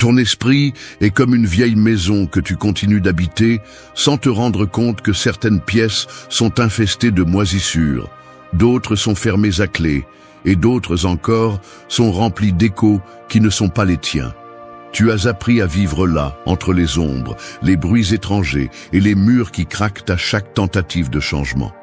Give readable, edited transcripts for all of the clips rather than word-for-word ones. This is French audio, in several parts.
Ton esprit est comme une vieille maison que tu continues d'habiter sans te rendre compte que certaines pièces sont infestées de moisissures, d'autres sont fermées à clé, et d'autres encore sont remplies d'échos qui ne sont pas les tiens. Tu as appris à vivre là, entre les ombres, les bruits étrangers et les murs qui craquent à chaque tentative de changement.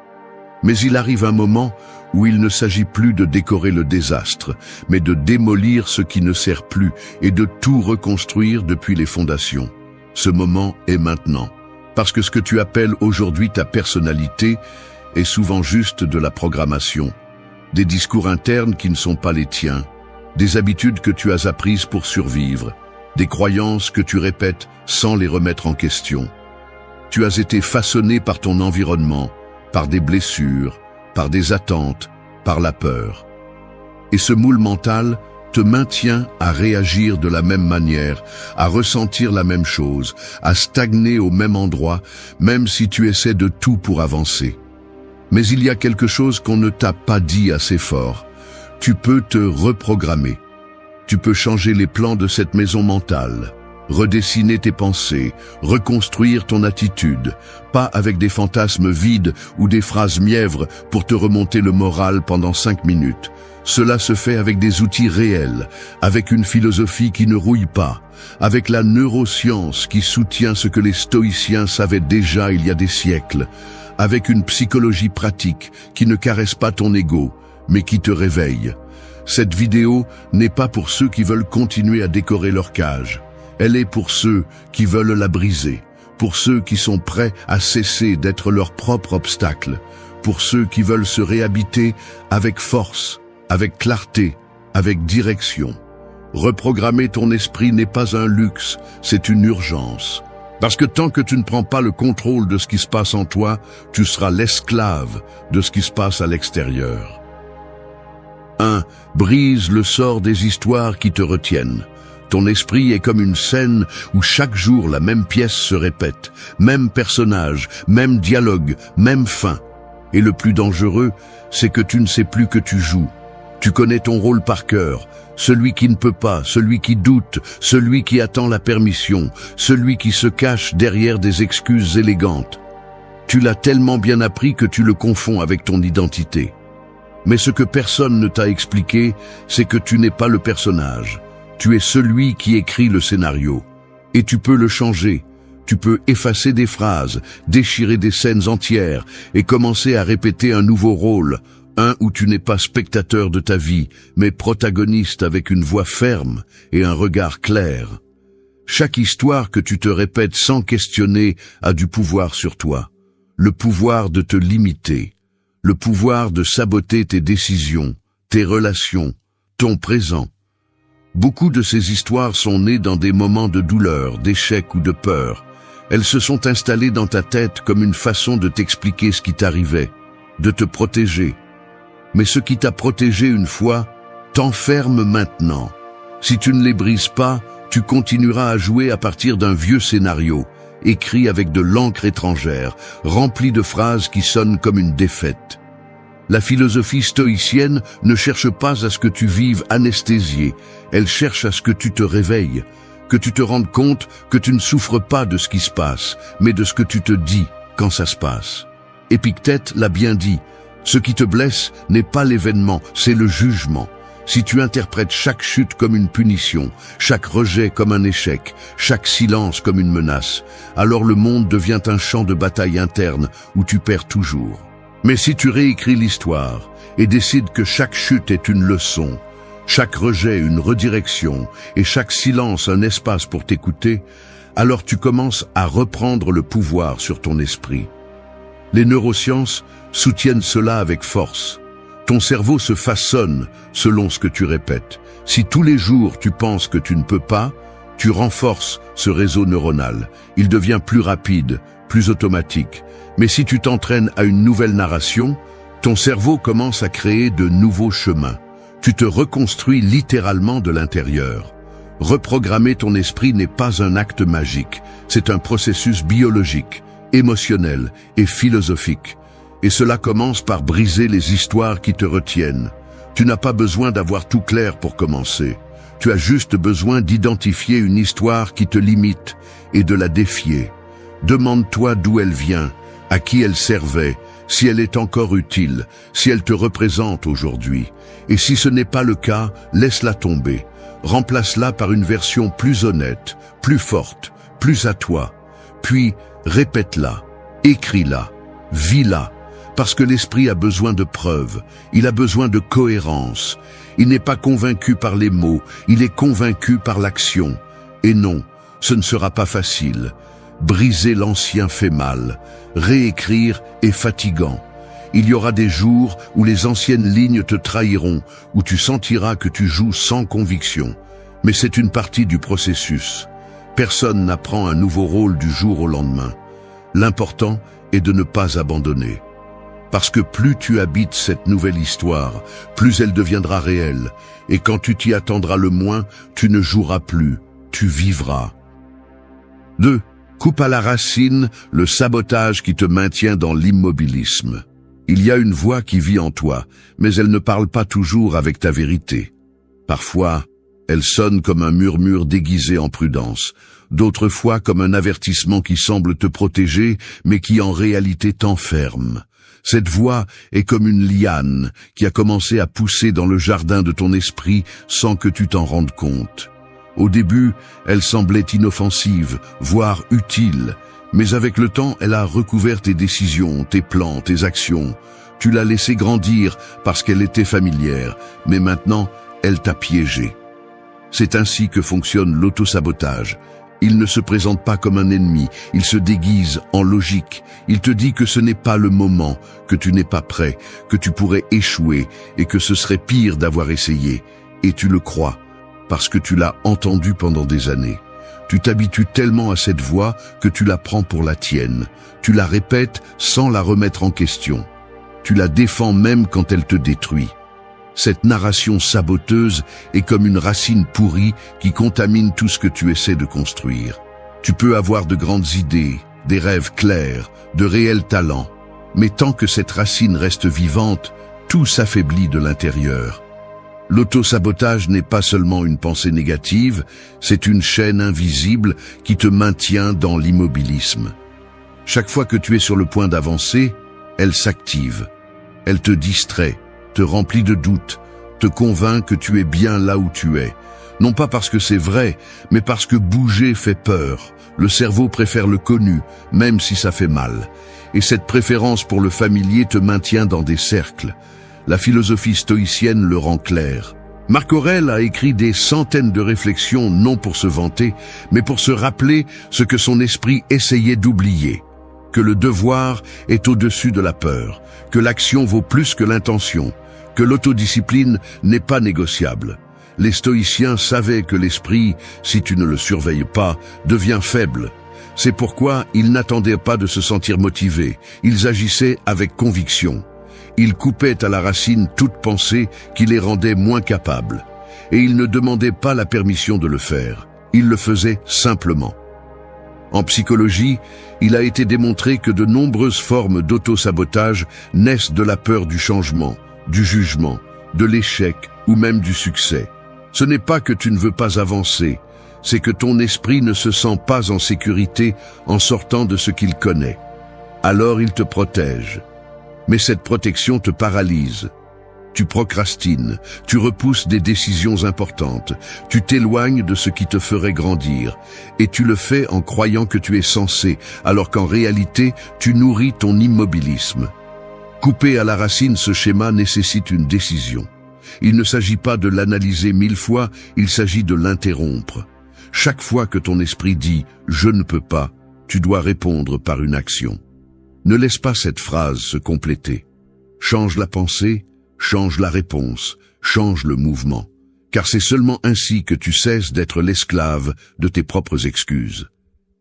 Mais il arrive un moment où il ne s'agit plus de décorer le désastre, mais de démolir ce qui ne sert plus et de tout reconstruire depuis les fondations. Ce moment est maintenant, parce que ce que tu appelles aujourd'hui ta personnalité est souvent juste de la programmation, des discours internes qui ne sont pas les tiens, des habitudes que tu as apprises pour survivre, des croyances que tu répètes sans les remettre en question. Tu as été façonné par ton environnement, par des blessures, par des attentes, par la peur. Et ce moule mental te maintient à réagir de la même manière, à ressentir la même chose, à stagner au même endroit, même si tu essaies de tout pour avancer. Mais il y a quelque chose qu'on ne t'a pas dit assez fort. Tu peux te reprogrammer. Tu peux changer les plans de cette maison mentale, redessiner tes pensées, reconstruire ton attitude, pas avec des fantasmes vides ou des phrases mièvres pour te remonter le moral pendant 5 minutes. Cela se fait avec des outils réels, avec une philosophie qui ne rouille pas, avec la neuroscience qui soutient ce que les stoïciens savaient déjà il y a des siècles, avec une psychologie pratique qui ne caresse pas ton ego, mais qui te réveille. Cette vidéo n'est pas pour ceux qui veulent continuer à décorer leur cage. Elle est pour ceux qui veulent la briser, pour ceux qui sont prêts à cesser d'être leur propre obstacle, pour ceux qui veulent se réhabiter avec force, avec clarté, avec direction. Reprogrammer ton esprit n'est pas un luxe, c'est une urgence. Parce que tant que tu ne prends pas le contrôle de ce qui se passe en toi, tu seras l'esclave de ce qui se passe à l'extérieur. 1. Brise le sort des histoires qui te retiennent. Ton esprit est comme une scène où chaque jour la même pièce se répète, même personnage, même dialogue, même fin. Et le plus dangereux, c'est que tu ne sais plus que tu joues. Tu connais ton rôle par cœur, celui qui ne peut pas, celui qui doute, celui qui attend la permission, celui qui se cache derrière des excuses élégantes. Tu l'as tellement bien appris que tu le confonds avec ton identité. Mais ce que personne ne t'a expliqué, c'est que tu n'es pas le personnage. Tu es celui qui écrit le scénario. Et tu peux le changer. Tu peux effacer des phrases, déchirer des scènes entières et commencer à répéter un nouveau rôle, un où tu n'es pas spectateur de ta vie, mais protagoniste avec une voix ferme et un regard clair. Chaque histoire que tu te répètes sans questionner a du pouvoir sur toi. Le pouvoir de te limiter. Le pouvoir de saboter tes décisions, tes relations, ton présent. Beaucoup de ces histoires sont nées dans des moments de douleur, d'échec ou de peur. Elles se sont installées dans ta tête comme une façon de t'expliquer ce qui t'arrivait, de te protéger. Mais ce qui t'a protégé une fois, t'enferme maintenant. Si tu ne les brises pas, tu continueras à jouer à partir d'un vieux scénario, écrit avec de l'encre étrangère, rempli de phrases qui sonnent comme une défaite. La philosophie stoïcienne ne cherche pas à ce que tu vives anesthésié, elle cherche à ce que tu te réveilles, que tu te rendes compte que tu ne souffres pas de ce qui se passe, mais de ce que tu te dis quand ça se passe. Épictète l'a bien dit, ce qui te blesse n'est pas l'événement, c'est le jugement. Si tu interprètes chaque chute comme une punition, chaque rejet comme un échec, chaque silence comme une menace, alors le monde devient un champ de bataille interne où tu perds toujours. Mais si tu réécris l'histoire et décides que chaque chute est une leçon, chaque rejet une redirection et chaque silence un espace pour t'écouter, alors tu commences à reprendre le pouvoir sur ton esprit. Les neurosciences soutiennent cela avec force. Ton cerveau se façonne selon ce que tu répètes. Si tous les jours tu penses que tu ne peux pas, tu renforces ce réseau neuronal. Il devient plus rapide, plus automatique. Mais si tu t'entraînes à une nouvelle narration, ton cerveau commence à créer de nouveaux chemins. Tu te reconstruis littéralement de l'intérieur. Reprogrammer ton esprit n'est pas un acte magique, c'est un processus biologique, émotionnel et philosophique. Et cela commence par briser les histoires qui te retiennent. Tu n'as pas besoin d'avoir tout clair pour commencer. Tu as juste besoin d'identifier une histoire qui te limite et de la défier. Demande-toi d'où elle vient, à qui elle servait, si elle est encore utile, si elle te représente aujourd'hui. Et si ce n'est pas le cas, laisse-la tomber. Remplace-la par une version plus honnête, plus forte, plus à toi. Puis, répète-la, écris-la, vis-la, parce que l'esprit a besoin de preuves, il a besoin de cohérence. Il n'est pas convaincu par les mots, il est convaincu par l'action. Et non, ce ne sera pas facile. Briser l'ancien fait mal, réécrire est fatigant. Il y aura des jours où les anciennes lignes te trahiront, où tu sentiras que tu joues sans conviction. Mais c'est une partie du processus. Personne n'apprend un nouveau rôle du jour au lendemain. L'important est de ne pas abandonner. Parce que plus tu habites cette nouvelle histoire, plus elle deviendra réelle. Et quand tu t'y attendras le moins, tu ne joueras plus, tu vivras. 2. Coupe à la racine le sabotage qui te maintient dans l'immobilisme. Il y a une voix qui vit en toi, mais elle ne parle pas toujours avec ta vérité. Parfois, elle sonne comme un murmure déguisé en prudence, d'autres fois comme un avertissement qui semble te protéger, mais qui en réalité t'enferme. Cette voix est comme une liane qui a commencé à pousser dans le jardin de ton esprit sans que tu t'en rendes compte. Au début, elle semblait inoffensive, voire utile, mais avec le temps, elle a recouvert tes décisions, tes plans, tes actions. Tu l'as laissée grandir parce qu'elle était familière, mais maintenant, elle t'a piégé. C'est ainsi que fonctionne l'autosabotage. Il ne se présente pas comme un ennemi, il se déguise en logique. Il te dit que ce n'est pas le moment, que tu n'es pas prêt, que tu pourrais échouer et que ce serait pire d'avoir essayé. Et tu le crois, parce que tu l'as entendu pendant des années. Tu t'habitues tellement à cette voix que tu la prends pour la tienne. Tu la répètes sans la remettre en question. Tu la défends même quand elle te détruit. Cette narration saboteuse est comme une racine pourrie qui contamine tout ce que tu essaies de construire. Tu peux avoir de grandes idées, des rêves clairs, de réels talents. Mais tant que cette racine reste vivante, tout s'affaiblit de l'intérieur. L'autosabotage n'est pas seulement une pensée négative, c'est une chaîne invisible qui te maintient dans l'immobilisme. Chaque fois que tu es sur le point d'avancer, elle s'active. Elle te distrait, te remplit de doutes, te convainc que tu es bien là où tu es. Non pas parce que c'est vrai, mais parce que bouger fait peur. Le cerveau préfère le connu, même si ça fait mal. Et cette préférence pour le familier te maintient dans des cercles. La philosophie stoïcienne le rend clair. Marc Aurèle a écrit des centaines de réflexions, non pour se vanter, mais pour se rappeler ce que son esprit essayait d'oublier. Que le devoir est au-dessus de la peur, que l'action vaut plus que l'intention, que l'autodiscipline n'est pas négociable. Les stoïciens savaient que l'esprit, si tu ne le surveilles pas, devient faible. C'est pourquoi ils n'attendaient pas de se sentir motivés, ils agissaient avec conviction. Ils coupaient à la racine toute pensée qui les rendait moins capables. Et ils ne demandaient pas la permission de le faire, ils le faisaient simplement. En psychologie, il a été démontré que de nombreuses formes d'auto-sabotage naissent de la peur du changement, du jugement, de l'échec ou même du succès. Ce n'est pas que tu ne veux pas avancer, c'est que ton esprit ne se sent pas en sécurité en sortant de ce qu'il connaît. Alors il te protège. Mais cette protection te paralyse. Tu procrastines, tu repousses des décisions importantes, tu t'éloignes de ce qui te ferait grandir, et tu le fais en croyant que tu es censé, alors qu'en réalité, tu nourris ton immobilisme. Couper à la racine ce schéma nécessite une décision. Il ne s'agit pas de l'analyser 1000 fois, il s'agit de l'interrompre. Chaque fois que ton esprit dit « je ne peux pas », tu dois répondre par une action. Ne laisse pas cette phrase se compléter. Change la pensée, change la réponse, change le mouvement. Car c'est seulement ainsi que tu cesses d'être l'esclave de tes propres excuses.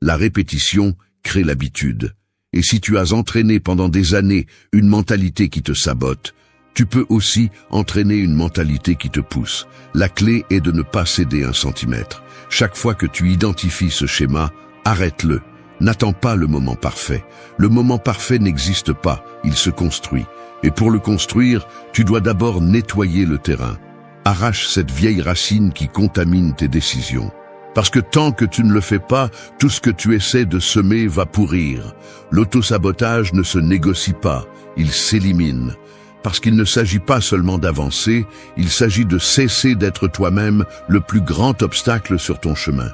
La répétition crée l'habitude. Et si tu as entraîné pendant des années une mentalité qui te sabote, tu peux aussi entraîner une mentalité qui te pousse. La clé est de ne pas céder un centimètre. Chaque fois que tu identifies ce schéma, arrête-le. N'attends pas le moment parfait. Le moment parfait n'existe pas, il se construit. Et pour le construire, tu dois d'abord nettoyer le terrain. arrache cette vieille racine qui contamine tes décisions. Parce que tant que tu ne le fais pas, tout ce que tu essaies de semer va pourrir. L'autosabotage ne se négocie pas, il s'élimine. Parce qu'il ne s'agit pas seulement d'avancer, il s'agit de cesser d'être toi-même le plus grand obstacle sur ton chemin.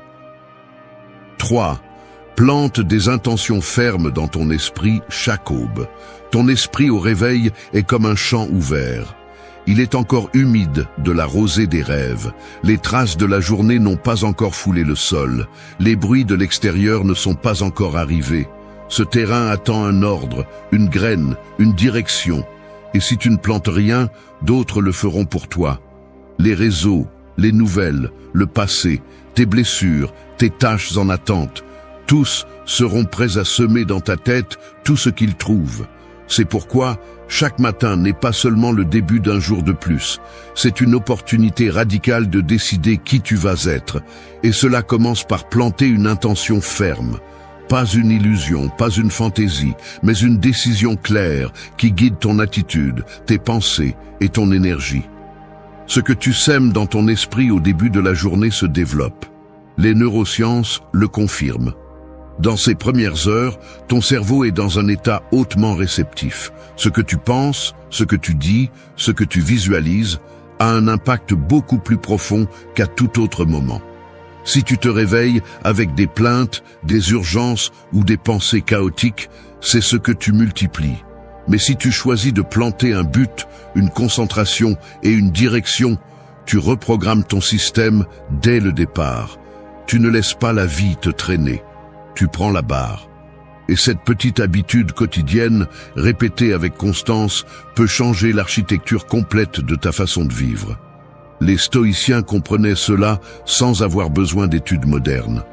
3. Plante des intentions fermes dans ton esprit chaque aube. Ton esprit au réveil est comme un champ ouvert. Il est encore humide de la rosée des rêves. Les traces de la journée n'ont pas encore foulé le sol. Les bruits de l'extérieur ne sont pas encore arrivés. Ce terrain attend un ordre, une graine, une direction. Et si tu ne plantes rien, d'autres le feront pour toi. Les réseaux, les nouvelles, le passé, tes blessures, tes tâches en attente, tous seront prêts à semer dans ta tête tout ce qu'ils trouvent. C'est pourquoi chaque matin n'est pas seulement le début d'un jour de plus, c'est une opportunité radicale de décider qui tu vas être. Et cela commence par planter une intention ferme. Pas une illusion, pas une fantaisie, mais une décision claire qui guide ton attitude, tes pensées et ton énergie. Ce que tu sèmes dans ton esprit au début de la journée se développe. Les neurosciences le confirment. Dans ces premières heures, ton cerveau est dans un état hautement réceptif. Ce que tu penses, ce que tu dis, ce que tu visualises a un impact beaucoup plus profond qu'à tout autre moment. Si tu te réveilles avec des plaintes, des urgences ou des pensées chaotiques, c'est ce que tu multiplies. Mais si tu choisis de planter un but, une concentration et une direction, tu reprogrammes ton système dès le départ. Tu ne laisses pas la vie te traîner. Tu prends la barre. Et cette petite habitude quotidienne, répétée avec constance, peut changer l'architecture complète de ta façon de vivre. Les stoïciens comprenaient cela sans avoir besoin d'études modernes.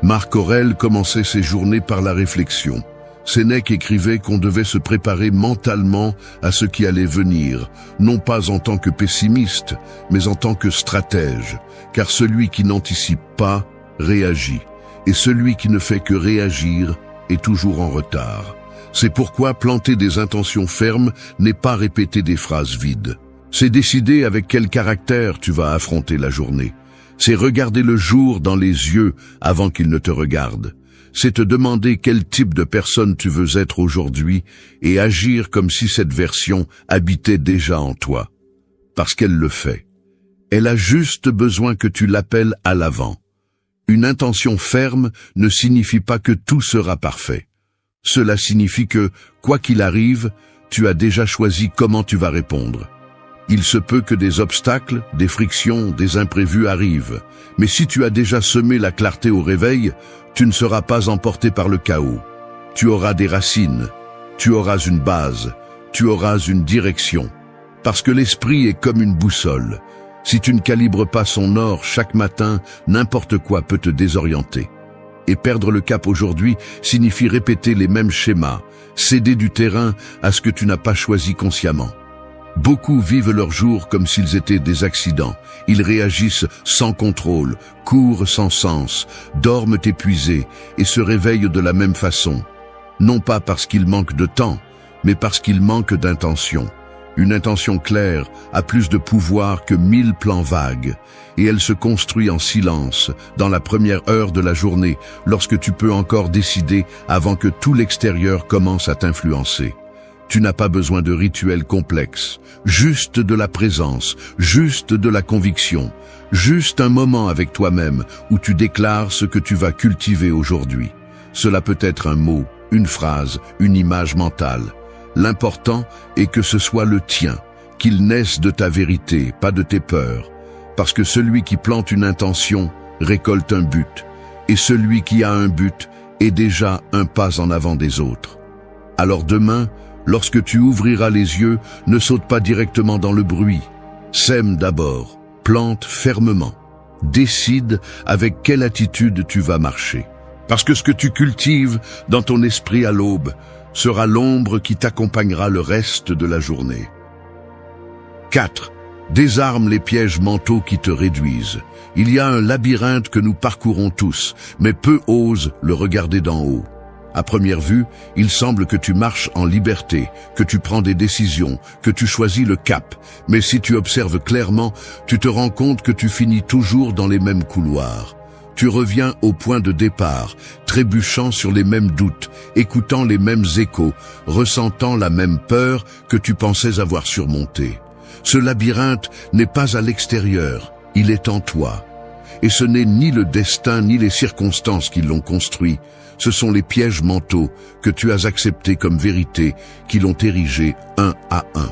Marc Aurèle commençait ses journées par la réflexion. Sénèque écrivait qu'on devait se préparer mentalement à ce qui allait venir, non pas en tant que pessimiste, mais en tant que stratège, car celui qui n'anticipe pas réagit. Et celui qui ne fait que réagir est toujours en retard. C'est pourquoi planter des intentions fermes n'est pas répéter des phrases vides. C'est décider avec quel caractère tu vas affronter la journée. C'est regarder le jour dans les yeux avant qu'il ne te regarde. C'est te demander quel type de personne tu veux être aujourd'hui et agir comme si cette version habitait déjà en toi. Parce qu'elle le fait. Elle a juste besoin que tu l'appelles à l'avant. Une intention ferme ne signifie pas que tout sera parfait. Cela signifie que, quoi qu'il arrive, tu as déjà choisi comment tu vas répondre. Il se peut que des obstacles, des frictions, des imprévus arrivent. Mais si tu as déjà semé la clarté au réveil, tu ne seras pas emporté par le chaos. Tu auras des racines, tu auras une base, tu auras une direction. Parce que l'esprit est comme une boussole. Si tu ne calibres pas son or chaque matin, n'importe quoi peut te désorienter. Et perdre le cap aujourd'hui signifie répéter les mêmes schémas, céder du terrain à ce que tu n'as pas choisi consciemment. Beaucoup vivent leurs jours comme s'ils étaient des accidents. Ils réagissent sans contrôle, courent sans sens, dorment épuisés et se réveillent de la même façon. Non pas parce qu'ils manquent de temps, mais parce qu'ils manquent d'intention. Une intention claire a plus de pouvoir que 1000 plans vagues, et elle se construit en silence, dans la première heure de la journée, lorsque tu peux encore décider avant que tout l'extérieur commence à t'influencer. Tu n'as pas besoin de rituels complexes, juste de la présence, juste de la conviction, juste un moment avec toi-même où tu déclares ce que tu vas cultiver aujourd'hui. Cela peut être un mot, une phrase, une image mentale. L'important est que ce soit le tien, qu'il naisse de ta vérité, pas de tes peurs. Parce que celui qui plante une intention récolte un but, et celui qui a un but est déjà un pas en avant des autres. Alors demain, lorsque tu ouvriras les yeux, ne saute pas directement dans le bruit. Sème d'abord, plante fermement. Décide avec quelle attitude tu vas marcher. Parce que ce que tu cultives dans ton esprit à l'aube sera l'ombre qui t'accompagnera le reste de la journée. 4. Désarme les pièges mentaux qui te réduisent. Il y a un labyrinthe que nous parcourons tous, mais peu osent le regarder d'en haut. À première vue, il semble que tu marches en liberté, que tu prends des décisions, que tu choisis le cap. Mais si tu observes clairement, tu te rends compte que tu finis toujours dans les mêmes couloirs. Tu reviens au point de départ, trébuchant sur les mêmes doutes, écoutant les mêmes échos, ressentant la même peur que tu pensais avoir surmontée. Ce labyrinthe n'est pas à l'extérieur, il est en toi. Et ce n'est ni le destin ni les circonstances qui l'ont construit. Ce sont les pièges mentaux que tu as acceptés comme vérité qui l'ont érigé un à un.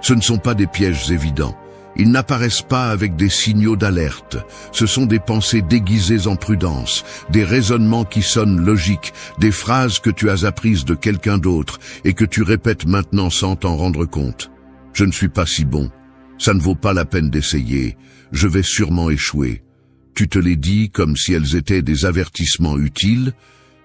Ce ne sont pas des pièges évidents. Ils n'apparaissent pas avec des signaux d'alerte. Ce sont des pensées déguisées en prudence, des raisonnements qui sonnent logiques, des phrases que tu as apprises de quelqu'un d'autre et que tu répètes maintenant sans t'en rendre compte. Je ne suis pas si bon. Ça ne vaut pas la peine d'essayer. Je vais sûrement échouer. Tu te les dis comme si elles étaient des avertissements utiles,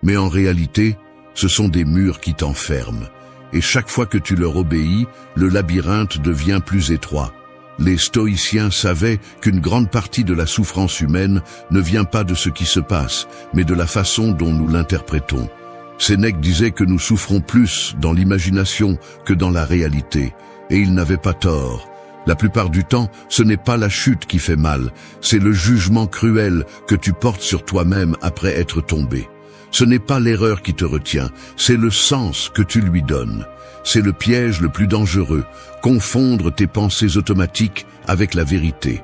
mais en réalité, ce sont des murs qui t'enferment. Et chaque fois que tu leur obéis, le labyrinthe devient plus étroit. Les stoïciens savaient qu'une grande partie de la souffrance humaine ne vient pas de ce qui se passe, mais de la façon dont nous l'interprétons. Sénèque disait que nous souffrons plus dans l'imagination que dans la réalité, et il n'avait pas tort. La plupart du temps, ce n'est pas la chute qui fait mal, c'est le jugement cruel que tu portes sur toi-même après être tombé. Ce n'est pas l'erreur qui te retient, c'est le sens que tu lui donnes. C'est le piège le plus dangereux, confondre tes pensées automatiques avec la vérité.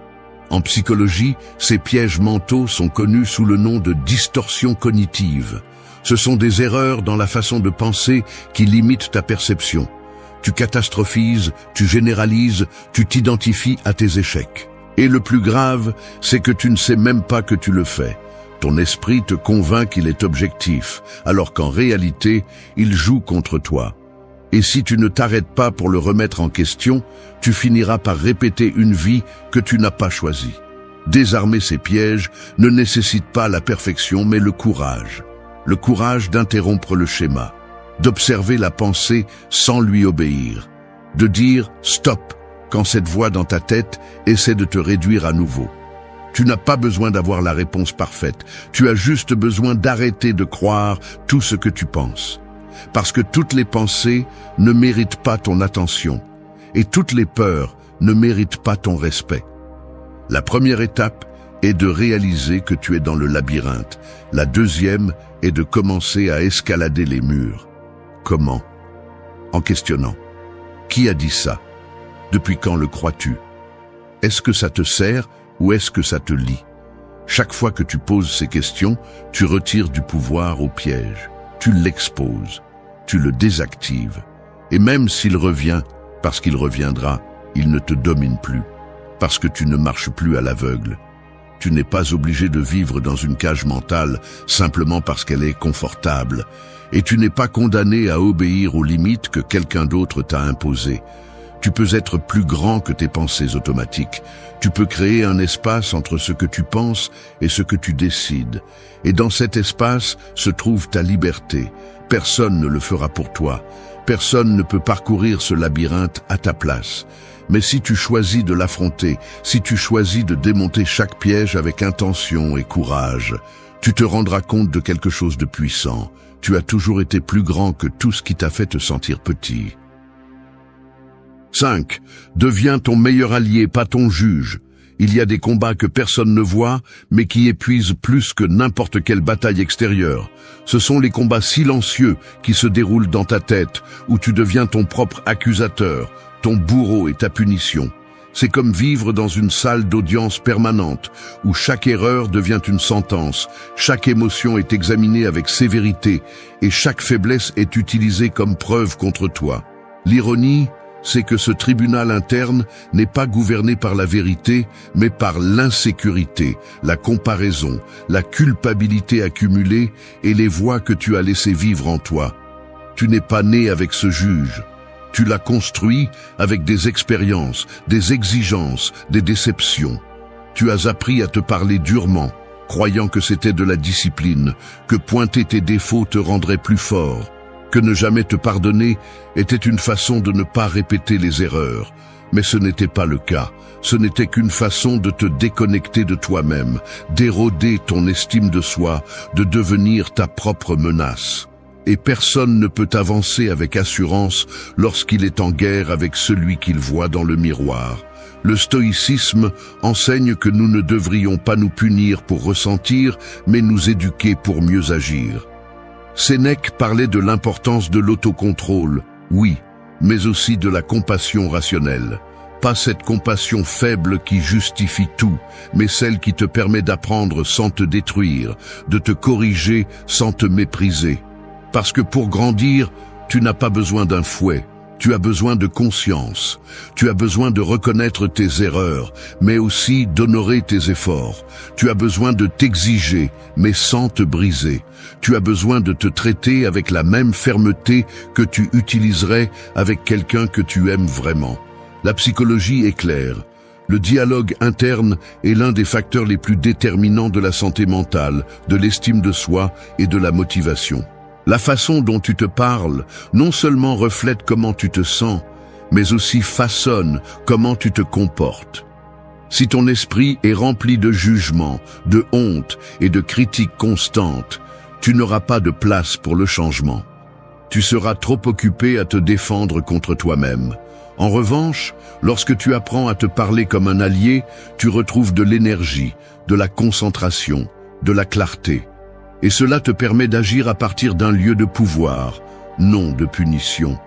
En psychologie, ces pièges mentaux sont connus sous le nom de distorsion cognitive. Ce sont des erreurs dans la façon de penser qui limitent ta perception. Tu catastrophises, tu généralises, tu t'identifies à tes échecs. Et le plus grave, c'est que tu ne sais même pas que tu le fais. Ton esprit te convainc qu'il est objectif, alors qu'en réalité, il joue contre toi. Et si tu ne t'arrêtes pas pour le remettre en question, tu finiras par répéter une vie que tu n'as pas choisie. Désarmer ces pièges ne nécessite pas la perfection, mais le courage. Le courage d'interrompre le schéma, d'observer la pensée sans lui obéir, de dire « stop » quand cette voix dans ta tête essaie de te réduire à nouveau. Tu n'as pas besoin d'avoir la réponse parfaite, tu as juste besoin d'arrêter de croire tout ce que tu penses. Parce que toutes les pensées ne méritent pas ton attention, et toutes les peurs ne méritent pas ton respect. La première étape est de réaliser que tu es dans le labyrinthe. La deuxième est de commencer à escalader les murs. Comment? En questionnant. Qui a dit ça? Depuis quand le crois-tu? Est-ce que ça te sert ou est-ce que ça te lie? Chaque fois que tu poses ces questions, tu retires du pouvoir au piège. Tu l'exposes, tu le désactives. Et même s'il revient, parce qu'il reviendra, il ne te domine plus. Parce que tu ne marches plus à l'aveugle. Tu n'es pas obligé de vivre dans une cage mentale simplement parce qu'elle est confortable. Et tu n'es pas condamné à obéir aux limites que quelqu'un d'autre t'a imposées. Tu peux être plus grand que tes pensées automatiques. Tu peux créer un espace entre ce que tu penses et ce que tu décides. Et dans cet espace se trouve ta liberté. Personne ne le fera pour toi. Personne ne peut parcourir ce labyrinthe à ta place. Mais si tu choisis de l'affronter, si tu choisis de démonter chaque piège avec intention et courage, tu te rendras compte de quelque chose de puissant. Tu as toujours été plus grand que tout ce qui t'a fait te sentir petit. 5. Deviens ton meilleur allié, pas ton juge. Il y a des combats que personne ne voit, mais qui épuisent plus que n'importe quelle bataille extérieure. Ce sont les combats silencieux qui se déroulent dans ta tête, où tu deviens ton propre accusateur, ton bourreau et ta punition. C'est comme vivre dans une salle d'audience permanente, où chaque erreur devient une sentence, chaque émotion est examinée avec sévérité, et chaque faiblesse est utilisée comme preuve contre toi. L'ironie, c'est que ce tribunal interne n'est pas gouverné par la vérité, mais par l'insécurité, la comparaison, la culpabilité accumulée et les voix que tu as laissées vivre en toi. Tu n'es pas né avec ce juge. Tu l'as construit avec des expériences, des exigences, des déceptions. Tu as appris à te parler durement, croyant que c'était de la discipline, que pointer tes défauts te rendrait plus fort, que ne jamais te pardonner était une façon de ne pas répéter les erreurs. Mais ce n'était pas le cas. Ce n'était qu'une façon de te déconnecter de toi-même, d'éroder ton estime de soi, de devenir ta propre menace. et personne ne peut avancer avec assurance lorsqu'il est en guerre avec celui qu'il voit dans le miroir. Le stoïcisme enseigne que nous ne devrions pas nous punir pour ressentir, mais nous éduquer pour mieux agir. Sénèque parlait de l'importance de l'autocontrôle, oui, mais aussi de la compassion rationnelle. Pas cette compassion faible qui justifie tout, mais celle qui te permet d'apprendre sans te détruire, de te corriger sans te mépriser. Parce que pour grandir, tu n'as pas besoin d'un fouet, tu as besoin de conscience, tu as besoin de reconnaître tes erreurs, mais aussi d'honorer tes efforts. Tu as besoin de t'exiger, mais sans te briser. Tu as besoin de te traiter avec la même fermeté que tu utiliserais avec quelqu'un que tu aimes vraiment. La psychologie est claire. Le dialogue interne est l'un des facteurs les plus déterminants de la santé mentale, de l'estime de soi et de la motivation. La façon dont tu te parles non seulement reflète comment tu te sens, mais aussi façonne comment tu te comportes. Si ton esprit est rempli de jugement, de honte et de critiques constantes, tu n'auras pas de place pour le changement. Tu seras trop occupé à te défendre contre toi-même. En revanche, lorsque tu apprends à te parler comme un allié, tu retrouves de l'énergie, de la concentration, de la clarté. Et cela te permet d'agir à partir d'un lieu de pouvoir, non de punition.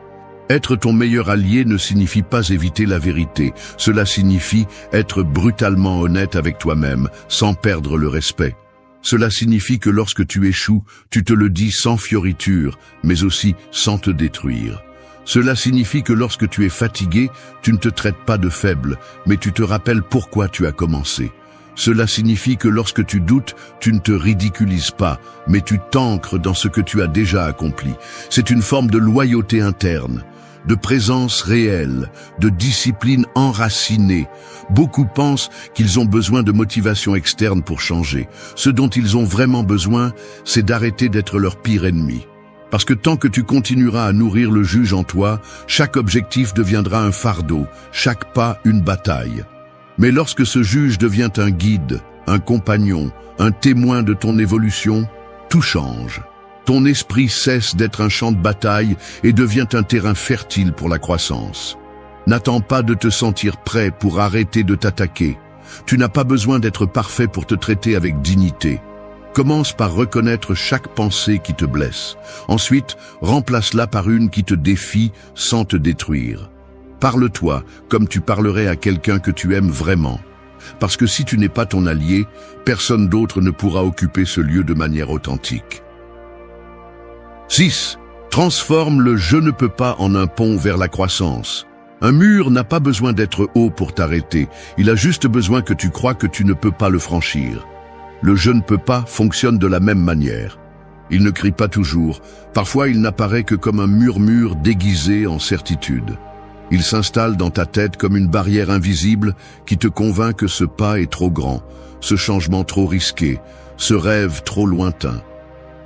Être ton meilleur allié ne signifie pas éviter la vérité. Cela signifie être brutalement honnête avec toi-même, sans perdre le respect. Cela signifie que lorsque tu échoues, tu te le dis sans fioriture, mais aussi sans te détruire. Cela signifie que lorsque tu es fatigué, tu ne te traites pas de faible, mais tu te rappelles pourquoi tu as commencé. Cela signifie que lorsque tu doutes, tu ne te ridiculises pas, mais tu t'ancres dans ce que tu as déjà accompli. C'est une forme de loyauté interne, de présence réelle, de discipline enracinée. Beaucoup pensent qu'ils ont besoin de motivation externe pour changer. Ce dont ils ont vraiment besoin, c'est d'arrêter d'être leur pire ennemi. Parce que tant que tu continueras à nourrir le juge en toi, chaque objectif deviendra un fardeau, chaque pas une bataille. Mais lorsque ce juge devient un guide, un compagnon, un témoin de ton évolution, tout change. Ton esprit cesse d'être un champ de bataille et devient un terrain fertile pour la croissance. N'attends pas de te sentir prêt pour arrêter de t'attaquer. Tu n'as pas besoin d'être parfait pour te traiter avec dignité. Commence par reconnaître chaque pensée qui te blesse. Ensuite, remplace-la par une qui te défie sans te détruire. Parle-toi comme tu parlerais à quelqu'un que tu aimes vraiment. Parce que si tu n'es pas ton allié, personne d'autre ne pourra occuper ce lieu de manière authentique. 6. Transforme le « je ne peux pas » en un pont vers la croissance. Un mur n'a pas besoin d'être haut pour t'arrêter. Il a juste besoin que tu crois que tu ne peux pas le franchir. Le « je ne peux pas » fonctionne de la même manière. Il ne crie pas toujours. Parfois, il n'apparaît que comme un murmure déguisé en certitude. Il s'installe dans ta tête comme une barrière invisible qui te convainc que ce pas est trop grand, ce changement trop risqué, ce rêve trop lointain.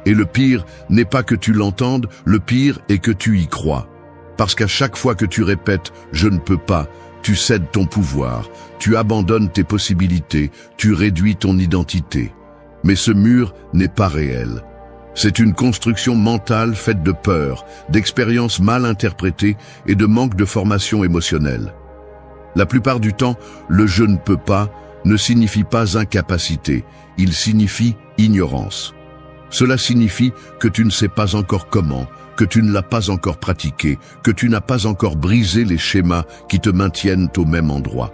Et le pire n'est pas que tu l'entendes, le pire est que tu y crois. Parce qu'à chaque fois que tu répètes « je ne peux pas », tu cèdes ton pouvoir, tu abandonnes tes possibilités, tu réduis ton identité. Mais ce mur n'est pas réel. C'est une construction mentale faite de peur, d'expériences mal interprétées et de manque de formation émotionnelle. La plupart du temps, le « je ne peux pas » ne signifie pas incapacité, il signifie ignorance. Cela signifie que tu ne sais pas encore comment, que tu ne l'as pas encore pratiqué, que tu n'as pas encore brisé les schémas qui te maintiennent au même endroit.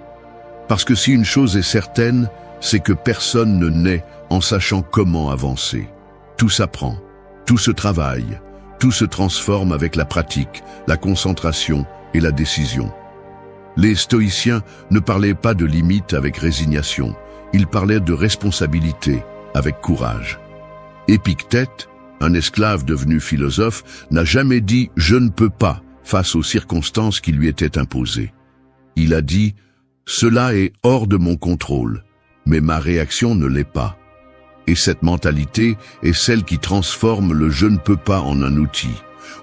Parce que si une chose est certaine, c'est que personne ne naît en sachant comment avancer. Tout s'apprend, tout se travaille, tout se transforme avec la pratique, la concentration et la décision. Les stoïciens ne parlaient pas de limites avec résignation, ils parlaient de responsabilité avec courage. Épictète, un esclave devenu philosophe, n'a jamais dit « je ne peux pas » face aux circonstances qui lui étaient imposées. Il a dit « cela est hors de mon contrôle, mais ma réaction ne l'est pas ». Et cette mentalité est celle qui transforme le « je ne peux pas » en un outil.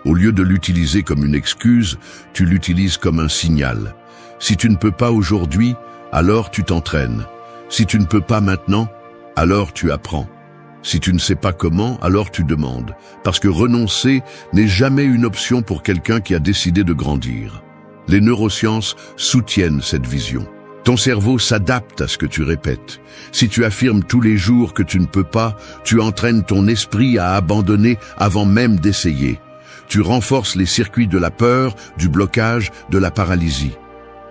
Au lieu de l'utiliser comme une excuse, tu l'utilises comme un signal. Si tu ne peux pas aujourd'hui, alors tu t'entraînes. Si tu ne peux pas maintenant, alors tu apprends. Si tu ne sais pas comment, alors tu demandes, parce que renoncer n'est jamais une option pour quelqu'un qui a décidé de grandir. Les neurosciences soutiennent cette vision. Ton cerveau s'adapte à ce que tu répètes. Si tu affirmes tous les jours que tu ne peux pas, tu entraînes ton esprit à abandonner avant même d'essayer. Tu renforces les circuits de la peur, du blocage, de la paralysie.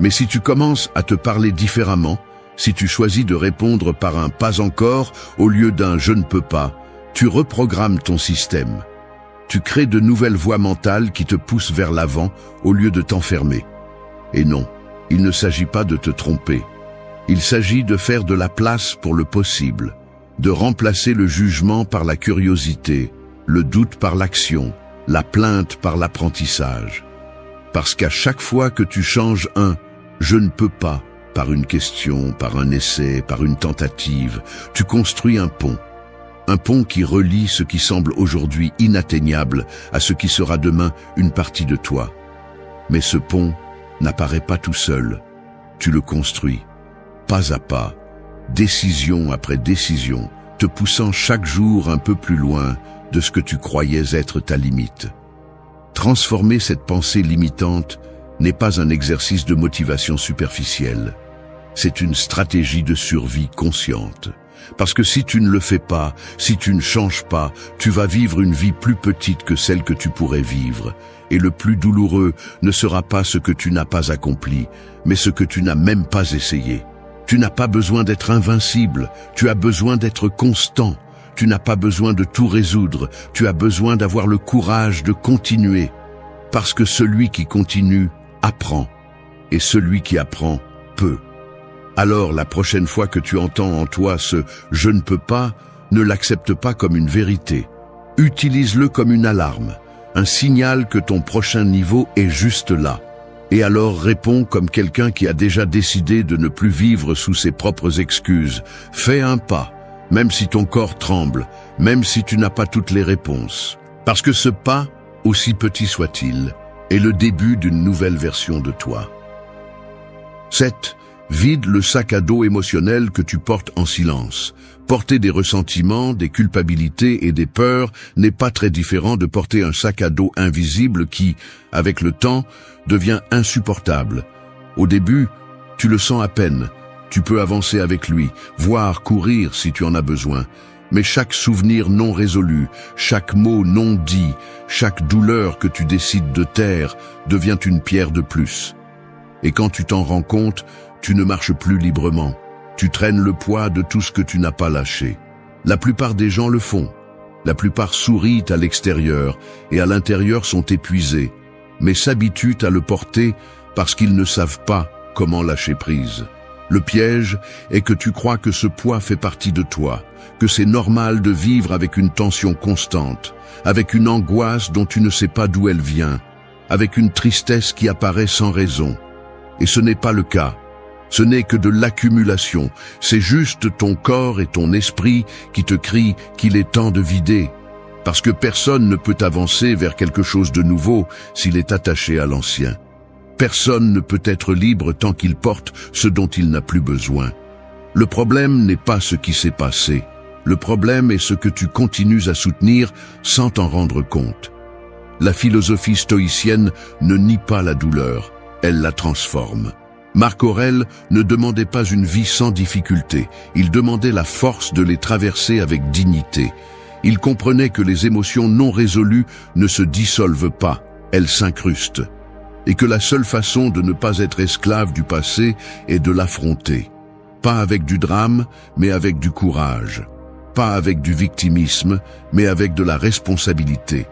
Mais si tu commences à te parler différemment, si tu choisis de répondre par un « pas encore » au lieu d'un « je ne peux pas », tu reprogrammes ton système. Tu crées de nouvelles voies mentales qui te poussent vers l'avant au lieu de t'enfermer. Et non, il ne s'agit pas de te tromper. Il s'agit de faire de la place pour le possible, de remplacer le jugement par la curiosité, le doute par l'action, la plainte par l'apprentissage. Parce qu'à chaque fois que tu changes un « je ne peux pas » par une question, par un essai, par une tentative, tu construis un pont. Un pont qui relie ce qui semble aujourd'hui inatteignable à ce qui sera demain une partie de toi. Mais ce pont n'apparaît pas tout seul. Tu le construis, pas à pas, décision après décision, te poussant chaque jour un peu plus loin de ce que tu croyais être ta limite. Transformer cette pensée limitante n'est pas un exercice de motivation superficielle. C'est une stratégie de survie consciente. Parce que si tu ne le fais pas, si tu ne changes pas, tu vas vivre une vie plus petite que celle que tu pourrais vivre. Et le plus douloureux ne sera pas ce que tu n'as pas accompli, mais ce que tu n'as même pas essayé. Tu n'as pas besoin d'être invincible, tu as besoin d'être constant. Tu n'as pas besoin de tout résoudre, tu as besoin d'avoir le courage de continuer. Parce que celui qui continue apprend, et celui qui apprend peut. Alors la prochaine fois que tu entends en toi ce « je ne peux pas », ne l'accepte pas comme une vérité. Utilise-le comme une alarme, un signal que ton prochain niveau est juste là. Et alors réponds comme quelqu'un qui a déjà décidé de ne plus vivre sous ses propres excuses. Fais un pas, même si ton corps tremble, même si tu n'as pas toutes les réponses. Parce que ce pas, aussi petit soit-il, est le début d'une nouvelle version de toi. 7. Vide le sac à dos émotionnel que tu portes en silence. Porter des ressentiments, des culpabilités et des peurs n'est pas très différent de porter un sac à dos invisible qui, avec le temps, devient insupportable. Au début, tu le sens à peine. Tu peux avancer avec lui, voire courir si tu en as besoin. Mais chaque souvenir non résolu, chaque mot non dit, chaque douleur que tu décides de taire devient une pierre de plus. Et quand tu t'en rends compte, tu ne marches plus librement. Tu traînes le poids de tout ce que tu n'as pas lâché. La plupart des gens le font. La plupart sourient à l'extérieur et à l'intérieur sont épuisés, mais s'habituent à le porter parce qu'ils ne savent pas comment lâcher prise. Le piège est que tu crois que ce poids fait partie de toi, que c'est normal de vivre avec une tension constante, avec une angoisse dont tu ne sais pas d'où elle vient, avec une tristesse qui apparaît sans raison. Et ce n'est pas le cas. Ce n'est que de l'accumulation. C'est juste ton corps et ton esprit qui te crient qu'il est temps de vider. Parce que personne ne peut avancer vers quelque chose de nouveau s'il est attaché à l'ancien. Personne ne peut être libre tant qu'il porte ce dont il n'a plus besoin. Le problème n'est pas ce qui s'est passé. Le problème est ce que tu continues à soutenir sans t'en rendre compte. La philosophie stoïcienne ne nie pas la douleur, elle la transforme. Marc Aurèle ne demandait pas une vie sans difficulté, il demandait la force de les traverser avec dignité. Il comprenait que les émotions non résolues ne se dissolvent pas, elles s'incrustent. Et que la seule façon de ne pas être esclave du passé est de l'affronter. Pas avec du drame, mais avec du courage. Pas avec du victimisme, mais avec de la responsabilité.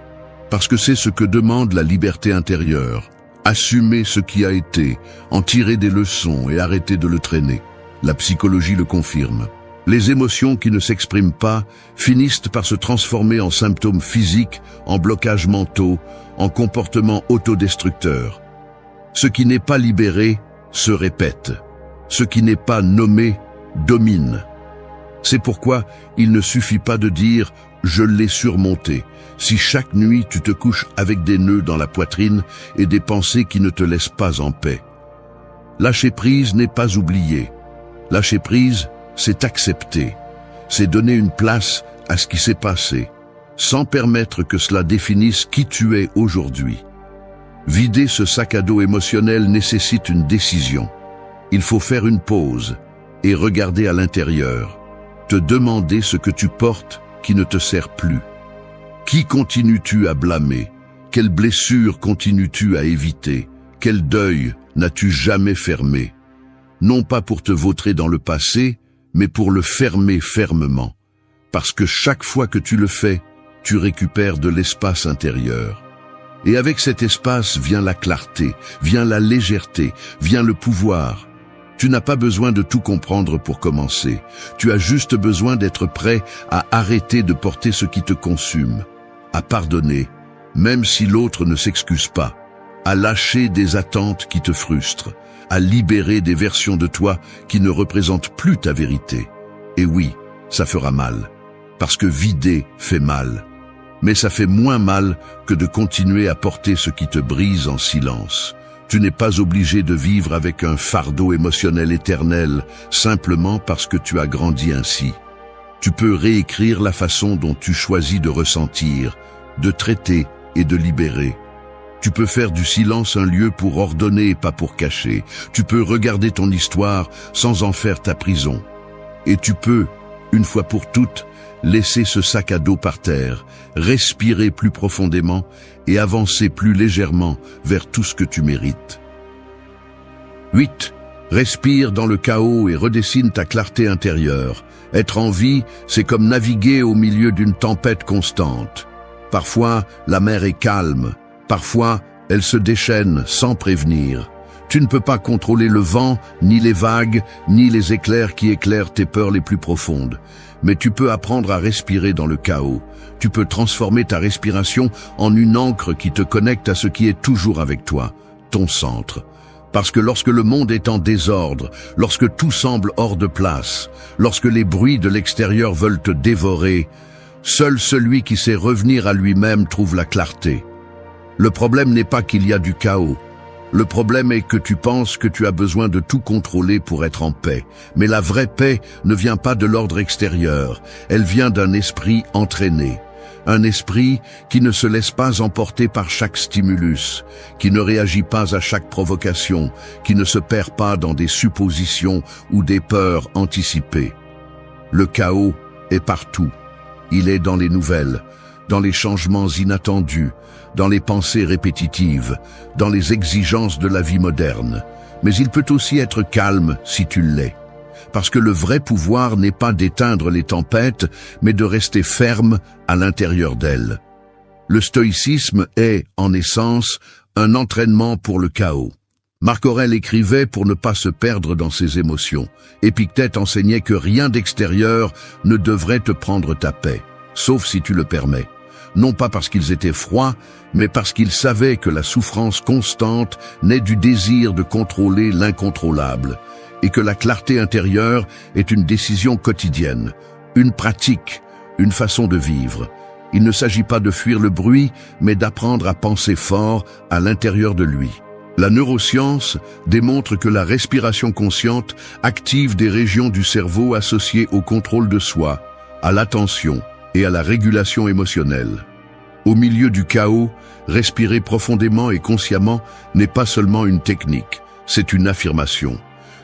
Parce que c'est ce que demande la liberté intérieure. Assumer ce qui a été, en tirer des leçons et arrêter de le traîner. La psychologie le confirme. Les émotions qui ne s'expriment pas finissent par se transformer en symptômes physiques, en blocages mentaux, en comportements autodestructeurs. Ce qui n'est pas libéré se répète. Ce qui n'est pas nommé domine. C'est pourquoi il ne suffit pas de dire « je l'ai surmonté ». Si chaque nuit tu te couches avec des nœuds dans la poitrine et des pensées qui ne te laissent pas en paix. Lâcher prise n'est pas oublier. Lâcher prise, c'est accepter. C'est donner une place à ce qui s'est passé, sans permettre que cela définisse qui tu es aujourd'hui. Vider ce sac à dos émotionnel nécessite une décision. Il faut faire une pause et regarder à l'intérieur, te demander ce que tu portes qui ne te sert plus. Qui continues-tu à blâmer? Quelle blessure continues-tu à éviter? Quel deuil n'as-tu jamais fermé? Non pas pour te vautrer dans le passé, mais pour le fermer fermement. Parce que chaque fois que tu le fais, tu récupères de l'espace intérieur. Et avec cet espace vient la clarté, vient la légèreté, vient le pouvoir. Tu n'as pas besoin de tout comprendre pour commencer. Tu as juste besoin d'être prêt à arrêter de porter ce qui te consume, à pardonner, même si l'autre ne s'excuse pas, à lâcher des attentes qui te frustrent, à libérer des versions de toi qui ne représentent plus ta vérité. Et oui, ça fera mal, parce que vider fait mal. Mais ça fait moins mal que de continuer à porter ce qui te brise en silence. Tu n'es pas obligé de vivre avec un fardeau émotionnel éternel, simplement parce que tu as grandi ainsi. Tu peux réécrire la façon dont tu choisis de ressentir, de traiter et de libérer. Tu peux faire du silence un lieu pour ordonner et pas pour cacher. Tu peux regarder ton histoire sans en faire ta prison. Et tu peux, une fois pour toutes, laisser ce sac à dos par terre, respirer plus profondément et avancer plus légèrement vers tout ce que tu mérites. 8. Respire dans le chaos et redessine ta clarté intérieure. Être en vie, c'est comme naviguer au milieu d'une tempête constante. Parfois, la mer est calme. Parfois, elle se déchaîne sans prévenir. Tu ne peux pas contrôler le vent, ni les vagues, ni les éclairs qui éclairent tes peurs les plus profondes. Mais tu peux apprendre à respirer dans le chaos. Tu peux transformer ta respiration en une ancre qui te connecte à ce qui est toujours avec toi, ton centre. Parce que lorsque le monde est en désordre, lorsque tout semble hors de place, lorsque les bruits de l'extérieur veulent te dévorer, seul celui qui sait revenir à lui-même trouve la clarté. Le problème n'est pas qu'il y a du chaos. Le problème est que tu penses que tu as besoin de tout contrôler pour être en paix. Mais la vraie paix ne vient pas de l'ordre extérieur. Elle vient d'un esprit entraîné. Un esprit qui ne se laisse pas emporter par chaque stimulus, qui ne réagit pas à chaque provocation, qui ne se perd pas dans des suppositions ou des peurs anticipées. Le chaos est partout. Il est dans les nouvelles, dans les changements inattendus, dans les pensées répétitives, dans les exigences de la vie moderne. Mais il peut aussi être calme si tu l'es. Parce que le vrai pouvoir n'est pas d'éteindre les tempêtes, mais de rester ferme à l'intérieur d'elles. Le stoïcisme est, en essence, un entraînement pour le chaos. Marc Aurèle écrivait pour ne pas se perdre dans ses émotions. Épictète enseignait que rien d'extérieur ne devrait te prendre ta paix, sauf si tu le permets. Non pas parce qu'ils étaient froids, mais parce qu'ils savaient que la souffrance constante naît du désir de contrôler l'incontrôlable, et que la clarté intérieure est une décision quotidienne, une pratique, une façon de vivre. Il ne s'agit pas de fuir le bruit, mais d'apprendre à penser fort à l'intérieur de lui. La neuroscience démontre que la respiration consciente active des régions du cerveau associées au contrôle de soi, à l'attention et à la régulation émotionnelle. Au milieu du chaos, respirer profondément et consciemment n'est pas seulement une technique, c'est une affirmation.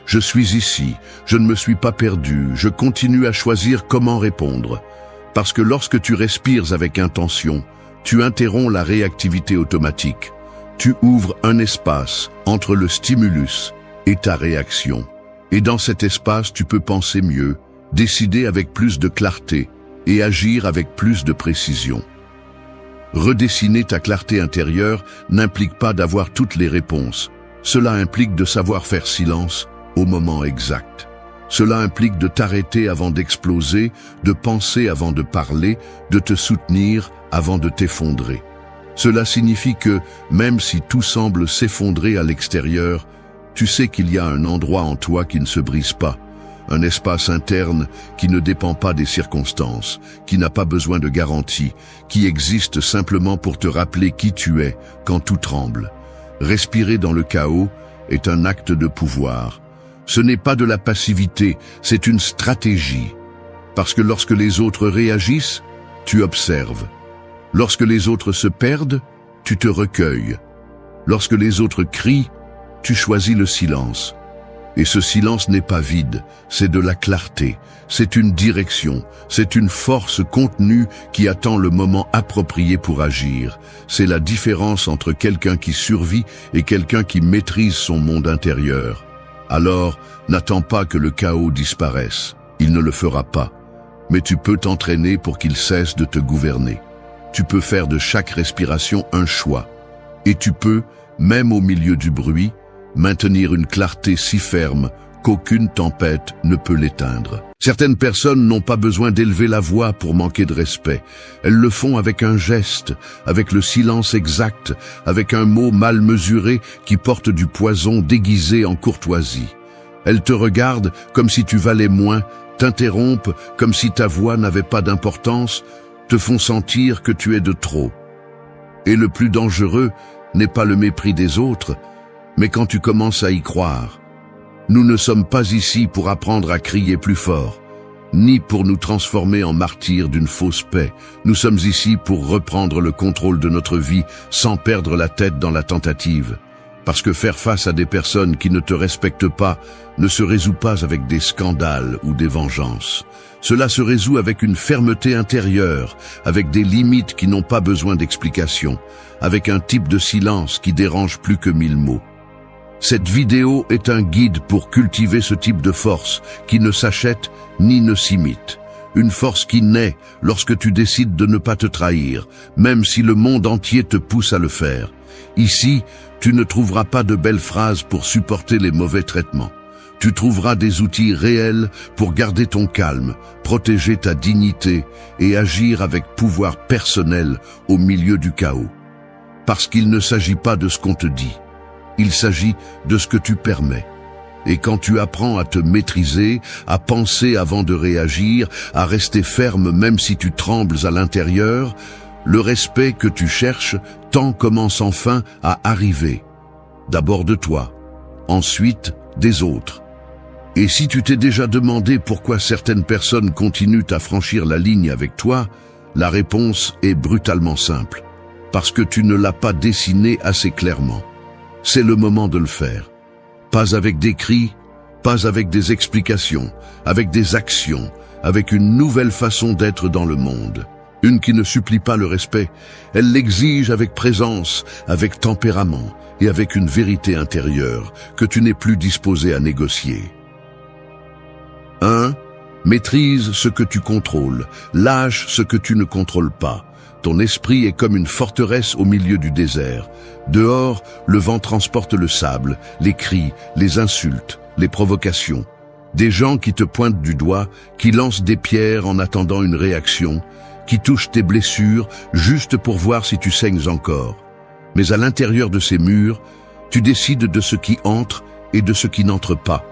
Je suis ici, je ne me suis pas perdu, je continue à choisir comment répondre. Parce que lorsque tu respires avec intention, tu interromps la réactivité automatique. Tu ouvres un espace entre le stimulus et ta réaction. Et dans cet espace, tu peux penser mieux, décider avec plus de clarté et agir avec plus de précision. Redessiner ta clarté intérieure n'implique pas d'avoir toutes les réponses. Cela implique de savoir faire silence au moment exact. Cela implique de t'arrêter avant d'exploser, de penser avant de parler, de te soutenir avant de t'effondrer. Cela signifie que, même si tout semble s'effondrer à l'extérieur, tu sais qu'il y a un endroit en toi qui ne se brise pas. Un espace interne qui ne dépend pas des circonstances, qui n'a pas besoin de garantie, qui existe simplement pour te rappeler qui tu es quand tout tremble. Respirer dans le chaos est un acte de pouvoir. Ce n'est pas de la passivité, c'est une stratégie. Parce que lorsque les autres réagissent, tu observes. Lorsque les autres se perdent, tu te recueilles. Lorsque les autres crient, tu choisis le silence. Et ce silence n'est pas vide, c'est de la clarté, c'est une direction, c'est une force contenue qui attend le moment approprié pour agir. C'est la différence entre quelqu'un qui survit et quelqu'un qui maîtrise son monde intérieur. Alors, n'attends pas que le chaos disparaisse. Il ne le fera pas. Mais tu peux t'entraîner pour qu'il cesse de te gouverner. Tu peux faire de chaque respiration un choix. Et tu peux, même au milieu du bruit, maintenir une clarté si ferme qu'aucune tempête ne peut l'éteindre. Certaines personnes n'ont pas besoin d'élever la voix pour manquer de respect. Elles le font avec un geste, avec le silence exact, avec un mot mal mesuré qui porte du poison déguisé en courtoisie. Elles te regardent comme si tu valais moins, t'interrompent comme si ta voix n'avait pas d'importance, te font sentir que tu es de trop. Et le plus dangereux n'est pas le mépris des autres, mais quand tu commences à y croire. Nous ne sommes pas ici pour apprendre à crier plus fort, ni pour nous transformer en martyrs d'une fausse paix. Nous sommes ici pour reprendre le contrôle de notre vie sans perdre la tête dans la tentative. Parce que faire face à des personnes qui ne te respectent pas ne se résout pas avec des scandales ou des vengeances. Cela se résout avec une fermeté intérieure, avec des limites qui n'ont pas besoin d'explication, avec un type de silence qui dérange plus que 1000 mots. Cette vidéo est un guide pour cultiver ce type de force qui ne s'achète ni ne s'imite. Une force qui naît lorsque tu décides de ne pas te trahir, même si le monde entier te pousse à le faire. Ici, tu ne trouveras pas de belles phrases pour supporter les mauvais traitements. Tu trouveras des outils réels pour garder ton calme, protéger ta dignité et agir avec pouvoir personnel au milieu du chaos. Parce qu'il ne s'agit pas de ce qu'on te dit. Il s'agit de ce que tu permets. Et quand tu apprends à te maîtriser, à penser avant de réagir, à rester ferme même si tu trembles à l'intérieur, le respect que tu cherches commence enfin à arriver. D'abord de toi, ensuite des autres. Et si tu t'es déjà demandé pourquoi certaines personnes continuent à franchir la ligne avec toi, la réponse est brutalement simple. Parce que tu ne l'as pas dessiné assez clairement. C'est le moment de le faire. Pas avec des cris, pas avec des explications, avec des actions, avec une nouvelle façon d'être dans le monde. Une qui ne supplie pas le respect, elle l'exige avec présence, avec tempérament et avec une vérité intérieure que tu n'es plus disposé à négocier. 1. Maîtrise ce que tu contrôles, lâche ce que tu ne contrôles pas. Ton esprit est comme une forteresse au milieu du désert. Dehors, le vent transporte le sable, les cris, les insultes, les provocations. Des gens qui te pointent du doigt, qui lancent des pierres en attendant une réaction, qui touchent tes blessures juste pour voir si tu saignes encore. Mais à l'intérieur de ces murs, tu décides de ce qui entre et de ce qui n'entre pas.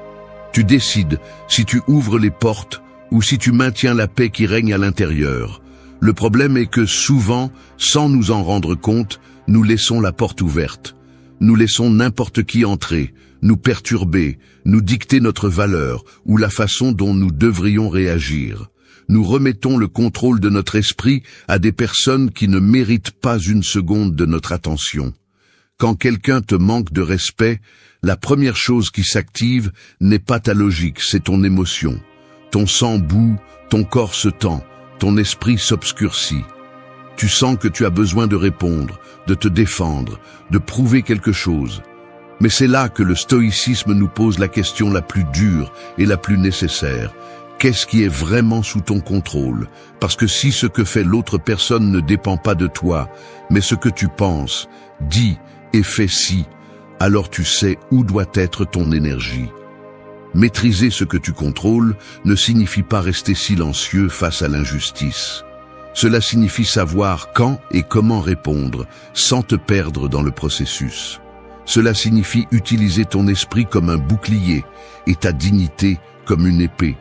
Tu décides si tu ouvres les portes ou si tu maintiens la paix qui règne à l'intérieur. Le problème est que souvent, sans nous en rendre compte, nous laissons la porte ouverte. Nous laissons n'importe qui entrer, nous perturber, nous dicter notre valeur ou la façon dont nous devrions réagir. Nous remettons le contrôle de notre esprit à des personnes qui ne méritent pas une seconde de notre attention. Quand quelqu'un te manque de respect, la première chose qui s'active n'est pas ta logique, c'est ton émotion. Ton sang bout, ton corps se tend. Ton esprit s'obscurcit. Tu sens que tu as besoin de répondre, de te défendre, de prouver quelque chose. Mais c'est là que le stoïcisme nous pose la question la plus dure et la plus nécessaire. Qu'est-ce qui est vraiment sous ton contrôle? Parce que si ce que fait l'autre personne ne dépend pas de toi, mais ce que tu penses, dis et fais si, alors tu sais où doit être ton énergie. Maîtriser ce que tu contrôles ne signifie pas rester silencieux face à l'injustice. Cela signifie savoir quand et comment répondre, sans te perdre dans le processus. Cela signifie utiliser ton esprit comme un bouclier et ta dignité comme une épée.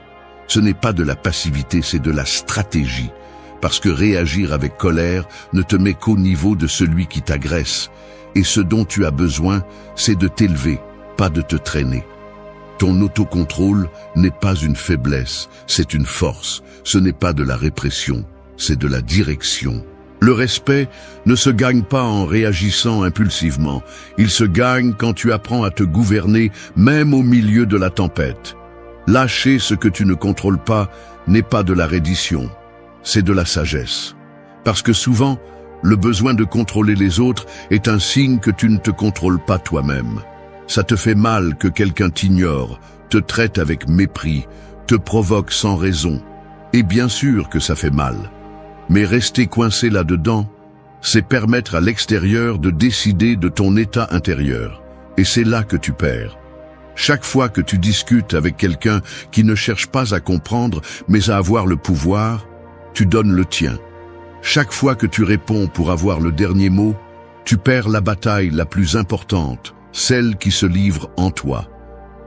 Ce n'est pas de la passivité, c'est de la stratégie. Parce que réagir avec colère ne te met qu'au niveau de celui qui t'agresse. Et ce dont tu as besoin, c'est de t'élever, pas de te traîner. Ton autocontrôle n'est pas une faiblesse, c'est une force. Ce n'est pas de la répression, c'est de la direction. Le respect ne se gagne pas en réagissant impulsivement. Il se gagne quand tu apprends à te gouverner même au milieu de la tempête. Lâcher ce que tu ne contrôles pas n'est pas de la reddition, c'est de la sagesse. Parce que souvent, le besoin de contrôler les autres est un signe que tu ne te contrôles pas toi-même. Ça te fait mal que quelqu'un t'ignore, te traite avec mépris, te provoque sans raison. Et bien sûr que ça fait mal. Mais rester coincé là-dedans, c'est permettre à l'extérieur de décider de ton état intérieur. Et c'est là que tu perds. Chaque fois que tu discutes avec quelqu'un qui ne cherche pas à comprendre, mais à avoir le pouvoir, tu donnes le tien. Chaque fois que tu réponds pour avoir le dernier mot, tu perds la bataille la plus importante, celle qui se livre en toi.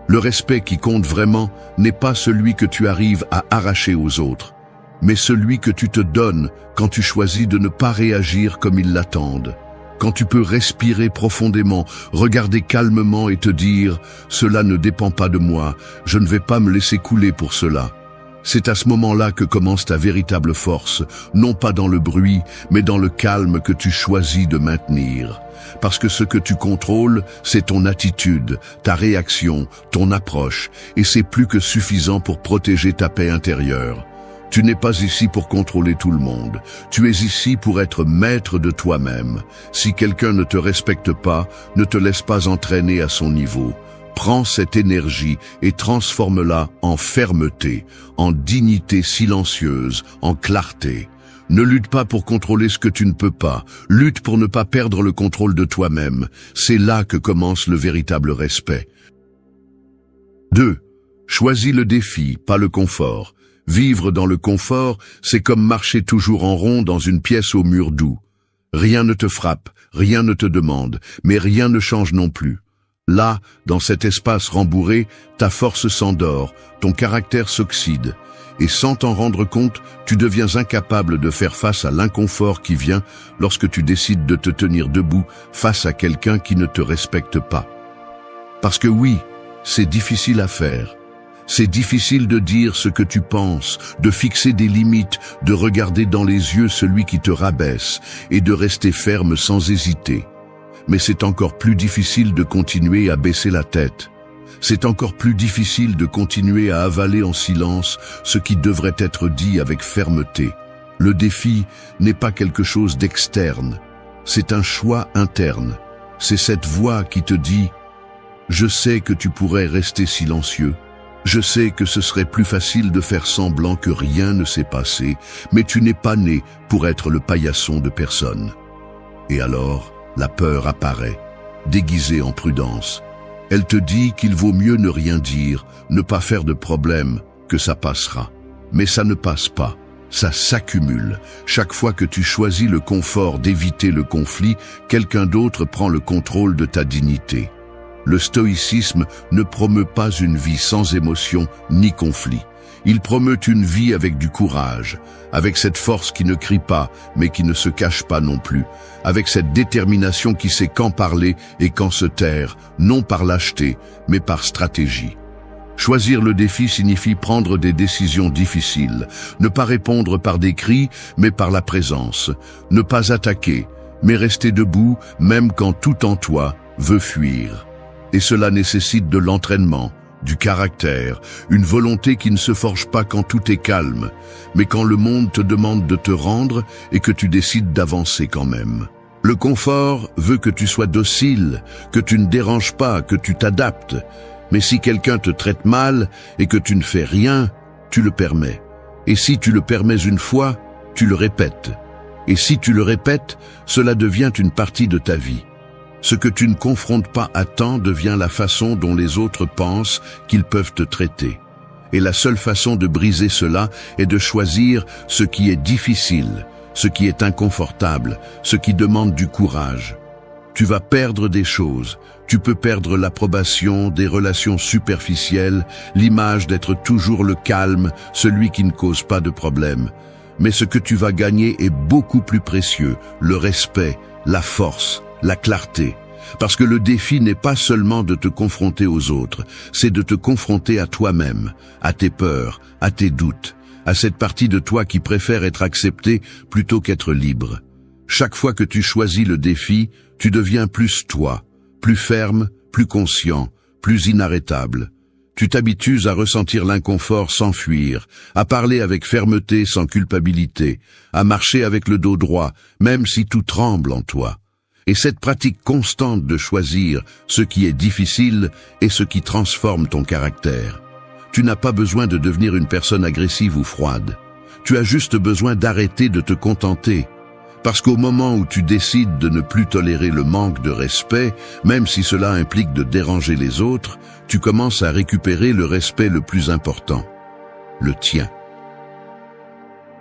Le respect qui compte vraiment n'est pas celui que tu arrives à arracher aux autres, mais celui que tu te donnes quand tu choisis de ne pas réagir comme ils l'attendent. Quand tu peux respirer profondément, regarder calmement et te dire « Cela ne dépend pas de moi, je ne vais pas me laisser couler pour cela ». C'est à ce moment-là que commence ta véritable force, non pas dans le bruit, mais dans le calme que tu choisis de maintenir. Parce que ce que tu contrôles, c'est ton attitude, ta réaction, ton approche, et c'est plus que suffisant pour protéger ta paix intérieure. Tu n'es pas ici pour contrôler tout le monde. Tu es ici pour être maître de toi-même. Si quelqu'un ne te respecte pas, ne te laisse pas entraîner à son niveau. Prends cette énergie et transforme-la en fermeté, en dignité silencieuse, en clarté. Ne lutte pas pour contrôler ce que tu ne peux pas. Lutte pour ne pas perdre le contrôle de toi-même. C'est là que commence le véritable respect. 2. Choisis le défi, pas le confort. Vivre dans le confort, c'est comme marcher toujours en rond dans une pièce au mur doux. Rien ne te frappe, rien ne te demande, mais rien ne change non plus. Là, dans cet espace rembourré, ta force s'endort, ton caractère s'oxyde. Et sans t'en rendre compte, tu deviens incapable de faire face à l'inconfort qui vient lorsque tu décides de te tenir debout face à quelqu'un qui ne te respecte pas. Parce que oui, c'est difficile à faire. C'est difficile de dire ce que tu penses, de fixer des limites, de regarder dans les yeux celui qui te rabaisse et de rester ferme sans hésiter. Mais c'est encore plus difficile de continuer à baisser la tête. C'est encore plus difficile de continuer à avaler en silence ce qui devrait être dit avec fermeté. Le défi n'est pas quelque chose d'externe, c'est un choix interne. C'est cette voix qui te dit « Je sais que tu pourrais rester silencieux. Je sais que ce serait plus facile de faire semblant que rien ne s'est passé, mais tu n'es pas né pour être le paillasson de personne. » Et alors, la peur apparaît, déguisée en prudence. Elle te dit qu'il vaut mieux ne rien dire, ne pas faire de problème, que ça passera. Mais ça ne passe pas, ça s'accumule. Chaque fois que tu choisis le confort d'éviter le conflit, quelqu'un d'autre prend le contrôle de ta dignité. Le stoïcisme ne promeut pas une vie sans émotion ni conflit. Il promeut une vie avec du courage, avec cette force qui ne crie pas, mais qui ne se cache pas non plus, avec cette détermination qui sait quand parler et quand se taire, non par lâcheté, mais par stratégie. Choisir le défi signifie prendre des décisions difficiles, ne pas répondre par des cris, mais par la présence, ne pas attaquer, mais rester debout, même quand tout en toi veut fuir. Et cela nécessite de l'entraînement, du caractère, une volonté qui ne se forge pas quand tout est calme, mais quand le monde te demande de te rendre et que tu décides d'avancer quand même. Le confort veut que tu sois docile, que tu ne déranges pas, que tu t'adaptes. Mais si quelqu'un te traite mal et que tu ne fais rien, tu le permets. Et si tu le permets une fois, tu le répètes. Et si tu le répètes, cela devient une partie de ta vie. Ce que tu ne confrontes pas à temps devient la façon dont les autres pensent qu'ils peuvent te traiter. Et la seule façon de briser cela est de choisir ce qui est difficile, ce qui est inconfortable, ce qui demande du courage. Tu vas perdre des choses. Tu peux perdre l'approbation, des relations superficielles, l'image d'être toujours le calme, celui qui ne cause pas de problème. Mais ce que tu vas gagner est beaucoup plus précieux, le respect, la force, la clarté. Parce que le défi n'est pas seulement de te confronter aux autres, c'est de te confronter à toi-même, à tes peurs, à tes doutes, à cette partie de toi qui préfère être acceptée plutôt qu'être libre. Chaque fois que tu choisis le défi, tu deviens plus toi, plus ferme, plus conscient, plus inarrêtable. Tu t'habitues à ressentir l'inconfort sans fuir, à parler avec fermeté sans culpabilité, à marcher avec le dos droit, même si tout tremble en toi. Et cette pratique constante de choisir ce qui est difficile est ce qui transforme ton caractère. Tu n'as pas besoin de devenir une personne agressive ou froide. Tu as juste besoin d'arrêter de te contenter. Parce qu'au moment où tu décides de ne plus tolérer le manque de respect, même si cela implique de déranger les autres, tu commences à récupérer le respect le plus important, le tien.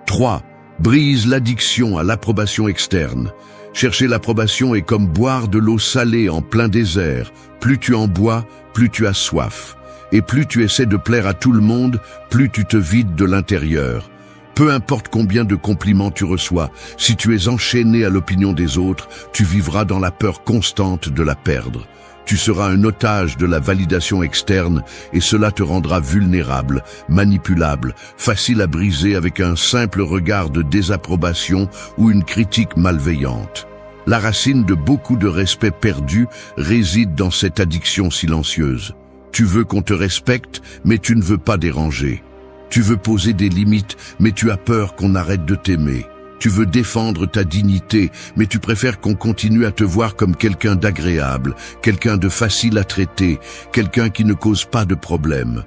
3. Brise l'addiction à l'approbation externe. Chercher l'approbation est comme boire de l'eau salée en plein désert. Plus tu en bois, plus tu as soif. Et plus tu essaies de plaire à tout le monde, plus tu te vides de l'intérieur. Peu importe combien de compliments tu reçois, si tu es enchaîné à l'opinion des autres, tu vivras dans la peur constante de la perdre. Tu seras un otage de la validation externe et cela te rendra vulnérable, manipulable, facile à briser avec un simple regard de désapprobation ou une critique malveillante. La racine de beaucoup de respect perdu réside dans cette addiction silencieuse. Tu veux qu'on te respecte, mais tu ne veux pas déranger. Tu veux poser des limites, mais tu as peur qu'on arrête de t'aimer. Tu veux défendre ta dignité, mais tu préfères qu'on continue à te voir comme quelqu'un d'agréable, quelqu'un de facile à traiter, quelqu'un qui ne cause pas de problème.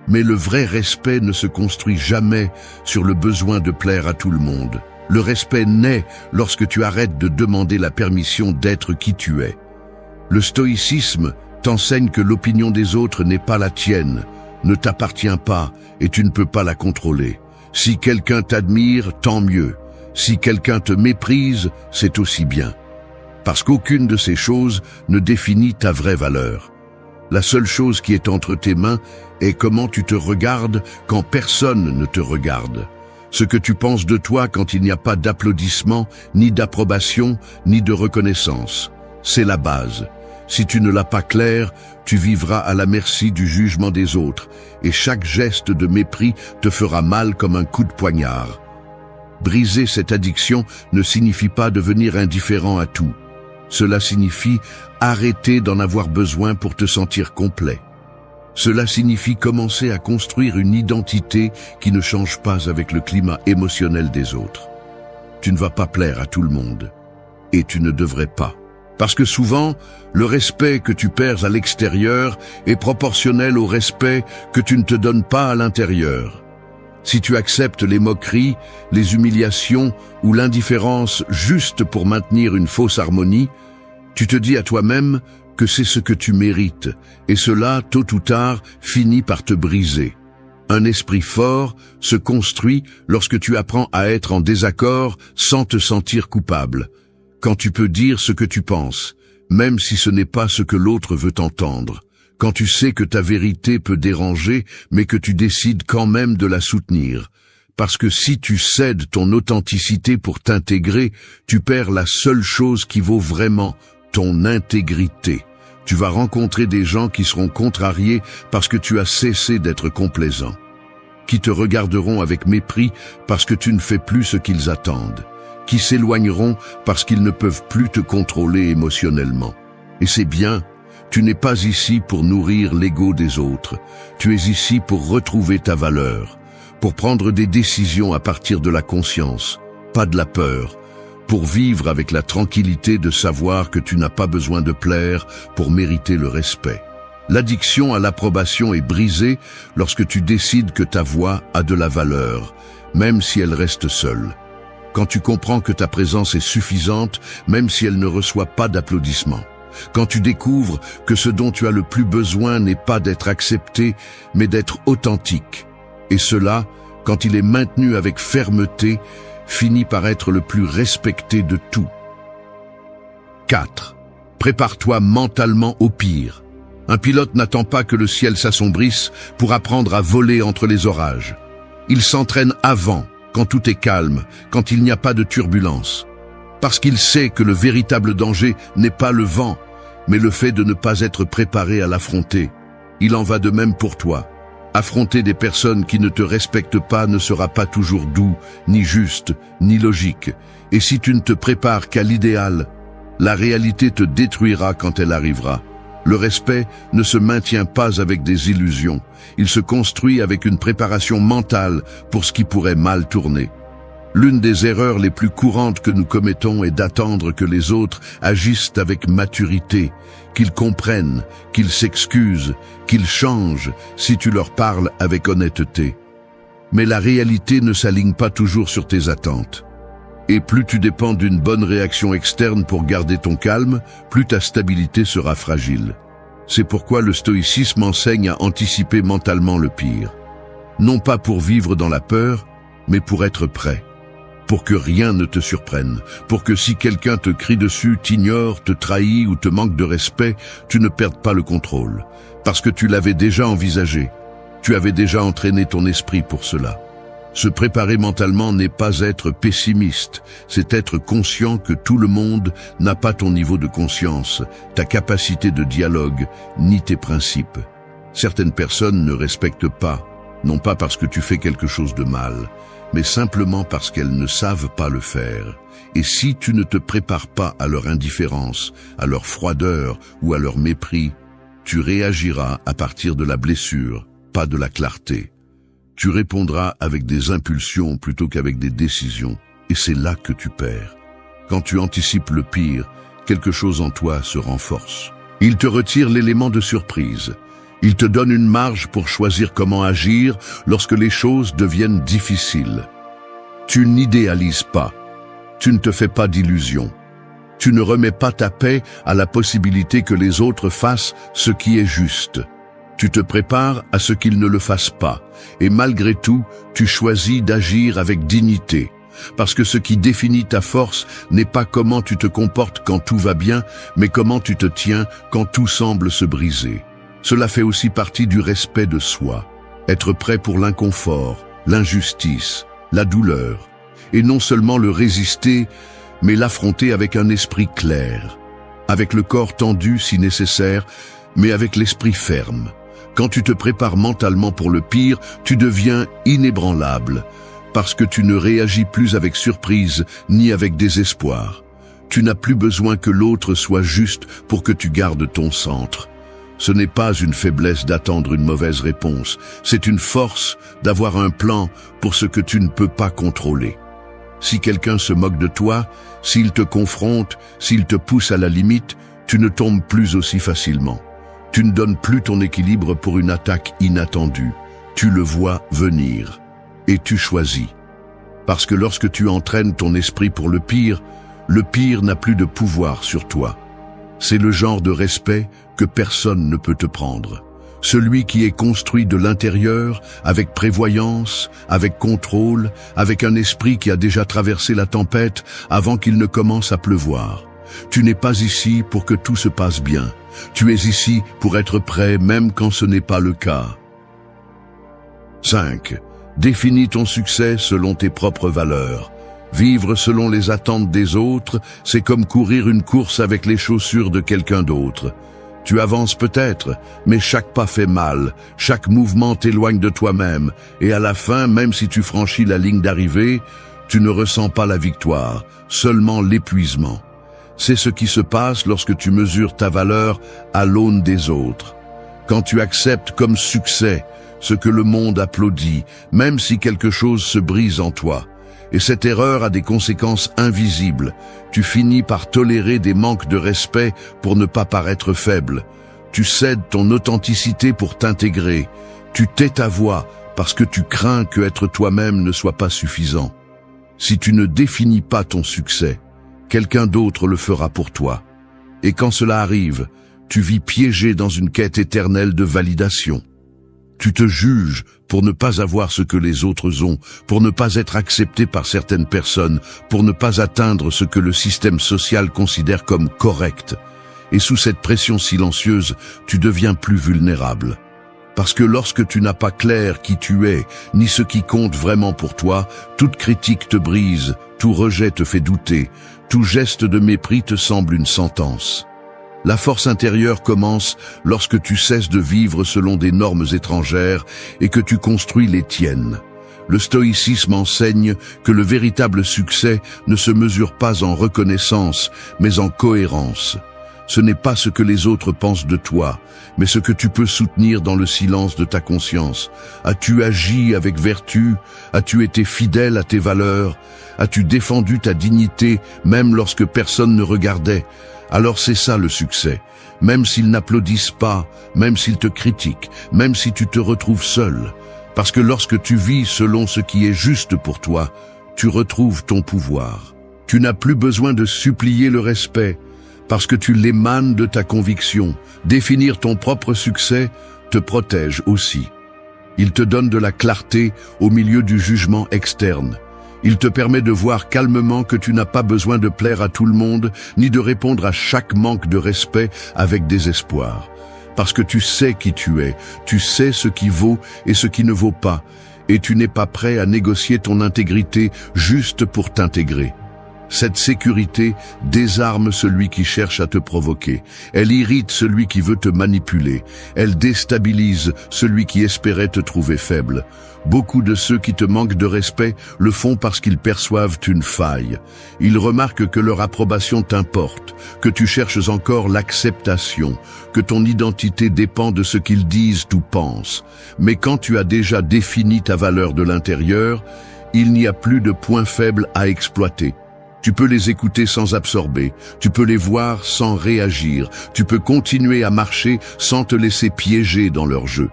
Mais le vrai respect ne se construit jamais sur le besoin de plaire à tout le monde. Le respect naît lorsque tu arrêtes de demander la permission d'être qui tu es. Le stoïcisme t'enseigne que l'opinion des autres n'est pas la tienne, ne t'appartient pas et tu ne peux pas la contrôler. Si quelqu'un t'admire, tant mieux. Si quelqu'un te méprise, c'est aussi bien. Parce qu'aucune de ces choses ne définit ta vraie valeur. La seule chose qui est entre tes mains est comment tu te regardes quand personne ne te regarde. Ce que tu penses de toi quand il n'y a pas d'applaudissements, ni d'approbation, ni de reconnaissance. C'est la base. Si tu ne l'as pas clair, tu vivras à la merci du jugement des autres, et chaque geste de mépris te fera mal comme un coup de poignard. Briser cette addiction ne signifie pas devenir indifférent à tout. Cela signifie arrêter d'en avoir besoin pour te sentir complet. Cela signifie commencer à construire une identité qui ne change pas avec le climat émotionnel des autres. Tu ne vas pas plaire à tout le monde. Et tu ne devrais pas. Parce que souvent, le respect que tu perds à l'extérieur est proportionnel au respect que tu ne te donnes pas à l'intérieur. Si tu acceptes les moqueries, les humiliations ou l'indifférence juste pour maintenir une fausse harmonie, tu te dis à toi-même que c'est ce que tu mérites, et cela, tôt ou tard, finit par te briser. Un esprit fort se construit lorsque tu apprends à être en désaccord sans te sentir coupable, quand tu peux dire ce que tu penses, même si ce n'est pas ce que l'autre veut entendre. Quand tu sais que ta vérité peut déranger, mais que tu décides quand même de la soutenir. Parce que si tu cèdes ton authenticité pour t'intégrer, tu perds la seule chose qui vaut vraiment, ton intégrité. Tu vas rencontrer des gens qui seront contrariés parce que tu as cessé d'être complaisant. Qui te regarderont avec mépris parce que tu ne fais plus ce qu'ils attendent. Qui s'éloigneront parce qu'ils ne peuvent plus te contrôler émotionnellement. Et c'est bien. Tu n'es pas ici pour nourrir l'ego des autres. Tu es ici pour retrouver ta valeur, pour prendre des décisions à partir de la conscience, pas de la peur, pour vivre avec la tranquillité de savoir que tu n'as pas besoin de plaire pour mériter le respect. L'addiction à l'approbation est brisée lorsque tu décides que ta voix a de la valeur, même si elle reste seule. Quand tu comprends que ta présence est suffisante, même si elle ne reçoit pas d'applaudissements. Quand tu découvres que ce dont tu as le plus besoin n'est pas d'être accepté, mais d'être authentique. Et cela, quand il est maintenu avec fermeté, finit par être le plus respecté de tout. 4. Prépare-toi mentalement au pire. Un pilote n'attend pas que le ciel s'assombrisse pour apprendre à voler entre les orages. Il s'entraîne avant, quand tout est calme, quand il n'y a pas de turbulence. Parce qu'il sait que le véritable danger n'est pas le vent, mais le fait de ne pas être préparé à l'affronter. Il en va de même pour toi. Affronter des personnes qui ne te respectent pas ne sera pas toujours doux, ni juste, ni logique. Et si tu ne te prépares qu'à l'idéal, la réalité te détruira quand elle arrivera. Le respect ne se maintient pas avec des illusions. Il se construit avec une préparation mentale pour ce qui pourrait mal tourner. L'une des erreurs les plus courantes que nous commettons est d'attendre que les autres agissent avec maturité, qu'ils comprennent, qu'ils s'excusent, qu'ils changent si tu leur parles avec honnêteté. Mais la réalité ne s'aligne pas toujours sur tes attentes. Et plus tu dépends d'une bonne réaction externe pour garder ton calme, plus ta stabilité sera fragile. C'est pourquoi le stoïcisme enseigne à anticiper mentalement le pire. Non pas pour vivre dans la peur, mais pour être prêt. Pour que rien ne te surprenne, pour que si quelqu'un te crie dessus, t'ignore, te trahit ou te manque de respect, tu ne perdes pas le contrôle. Parce que tu l'avais déjà envisagé. Tu avais déjà entraîné ton esprit pour cela. Se préparer mentalement n'est pas être pessimiste, c'est être conscient que tout le monde n'a pas ton niveau de conscience, ta capacité de dialogue, ni tes principes. Certaines personnes ne respectent pas, non pas parce que tu fais quelque chose de mal, mais simplement parce qu'elles ne savent pas le faire. Et si tu ne te prépares pas à leur indifférence, à leur froideur ou à leur mépris, tu réagiras à partir de la blessure, pas de la clarté. Tu répondras avec des impulsions plutôt qu'avec des décisions, et c'est là que tu perds. Quand tu anticipes le pire, quelque chose en toi se renforce. Il te retire l'élément de surprise. Il te donne une marge pour choisir comment agir lorsque les choses deviennent difficiles. Tu n'idéalises pas. Tu ne te fais pas d'illusions. Tu ne remets pas ta paix à la possibilité que les autres fassent ce qui est juste. Tu te prépares à ce qu'ils ne le fassent pas, et malgré tout, tu choisis d'agir avec dignité. Parce que ce qui définit ta force n'est pas comment tu te comportes quand tout va bien, mais comment tu te tiens quand tout semble se briser. Cela fait aussi partie du respect de soi. Être prêt pour l'inconfort, l'injustice, la douleur. Et non seulement le résister, mais l'affronter avec un esprit clair. Avec le corps tendu si nécessaire, mais avec l'esprit ferme. Quand tu te prépares mentalement pour le pire, tu deviens inébranlable, parce que tu ne réagis plus avec surprise ni avec désespoir. Tu n'as plus besoin que l'autre soit juste pour que tu gardes ton centre. Ce n'est pas une faiblesse d'attendre une mauvaise réponse, c'est une force d'avoir un plan pour ce que tu ne peux pas contrôler. Si quelqu'un se moque de toi, s'il te confronte, s'il te pousse à la limite, tu ne tombes plus aussi facilement. Tu ne donnes plus ton équilibre pour une attaque inattendue. Tu le vois venir. Et tu choisis. Parce que lorsque tu entraînes ton esprit pour le pire n'a plus de pouvoir sur toi. C'est le genre de respect que personne ne peut te prendre. Celui qui est construit de l'intérieur, avec prévoyance, avec contrôle, avec un esprit qui a déjà traversé la tempête avant qu'il ne commence à pleuvoir. Tu n'es pas ici pour que tout se passe bien. Tu es ici pour être prêt même quand ce n'est pas le cas. 5. Définis ton succès selon tes propres valeurs. Vivre selon les attentes des autres, c'est comme courir une course avec les chaussures de quelqu'un d'autre. Tu avances peut-être, mais chaque pas fait mal, chaque mouvement t'éloigne de toi-même, et à la fin, même si tu franchis la ligne d'arrivée, tu ne ressens pas la victoire, seulement l'épuisement. C'est ce qui se passe lorsque tu mesures ta valeur à l'aune des autres. Quand tu acceptes comme succès ce que le monde applaudit, même si quelque chose se brise en toi. Et cette erreur a des conséquences invisibles. Tu finis par tolérer des manques de respect pour ne pas paraître faible. Tu cèdes ton authenticité pour t'intégrer. Tu tais ta voix parce que tu crains que être toi-même ne soit pas suffisant. Si tu ne définis pas ton succès, quelqu'un d'autre le fera pour toi. Et quand cela arrive, tu vis piégé dans une quête éternelle de validation. Tu te juges pour ne pas avoir ce que les autres ont, pour ne pas être accepté par certaines personnes, pour ne pas atteindre ce que le système social considère comme correct. Et sous cette pression silencieuse, tu deviens plus vulnérable. Parce que lorsque tu n'as pas clair qui tu es, ni ce qui compte vraiment pour toi, toute critique te brise, tout rejet te fait douter, tout geste de mépris te semble une sentence. La force intérieure commence lorsque tu cesses de vivre selon des normes étrangères et que tu construis les tiennes. Le stoïcisme enseigne que le véritable succès ne se mesure pas en reconnaissance, mais en cohérence. Ce n'est pas ce que les autres pensent de toi, mais ce que tu peux soutenir dans le silence de ta conscience. As-tu agi avec vertu? As-tu été fidèle à tes valeurs? As-tu défendu ta dignité même lorsque personne ne regardait? Alors c'est ça le succès. Même s'ils n'applaudissent pas, même s'ils te critiquent, même si tu te retrouves seul. Parce que lorsque tu vis selon ce qui est juste pour toi, tu retrouves ton pouvoir. Tu n'as plus besoin de supplier le respect, parce que tu l'émanes de ta conviction. Définir ton propre succès te protège aussi. Il te donne de la clarté au milieu du jugement externe. Il te permet de voir calmement que tu n'as pas besoin de plaire à tout le monde, ni de répondre à chaque manque de respect avec désespoir. Parce que tu sais qui tu es, tu sais ce qui vaut et ce qui ne vaut pas, et tu n'es pas prêt à négocier ton intégrité juste pour t'intégrer. Cette sécurité désarme celui qui cherche à te provoquer. Elle irrite celui qui veut te manipuler. Elle déstabilise celui qui espérait te trouver faible. Beaucoup de ceux qui te manquent de respect le font parce qu'ils perçoivent une faille. Ils remarquent que leur approbation t'importe, que tu cherches encore l'acceptation, que ton identité dépend de ce qu'ils disent ou pensent. Mais quand tu as déjà défini ta valeur de l'intérieur, il n'y a plus de points faibles à exploiter. Tu peux les écouter sans absorber, tu peux les voir sans réagir, tu peux continuer à marcher sans te laisser piéger dans leur jeu.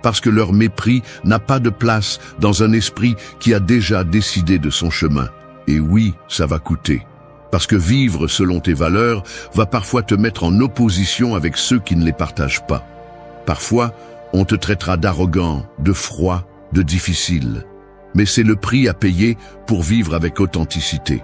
Parce que leur mépris n'a pas de place dans un esprit qui a déjà décidé de son chemin. Et oui, ça va coûter. Parce que vivre selon tes valeurs va parfois te mettre en opposition avec ceux qui ne les partagent pas. Parfois, on te traitera d'arrogant, de froid, de difficile. Mais c'est le prix à payer pour vivre avec authenticité.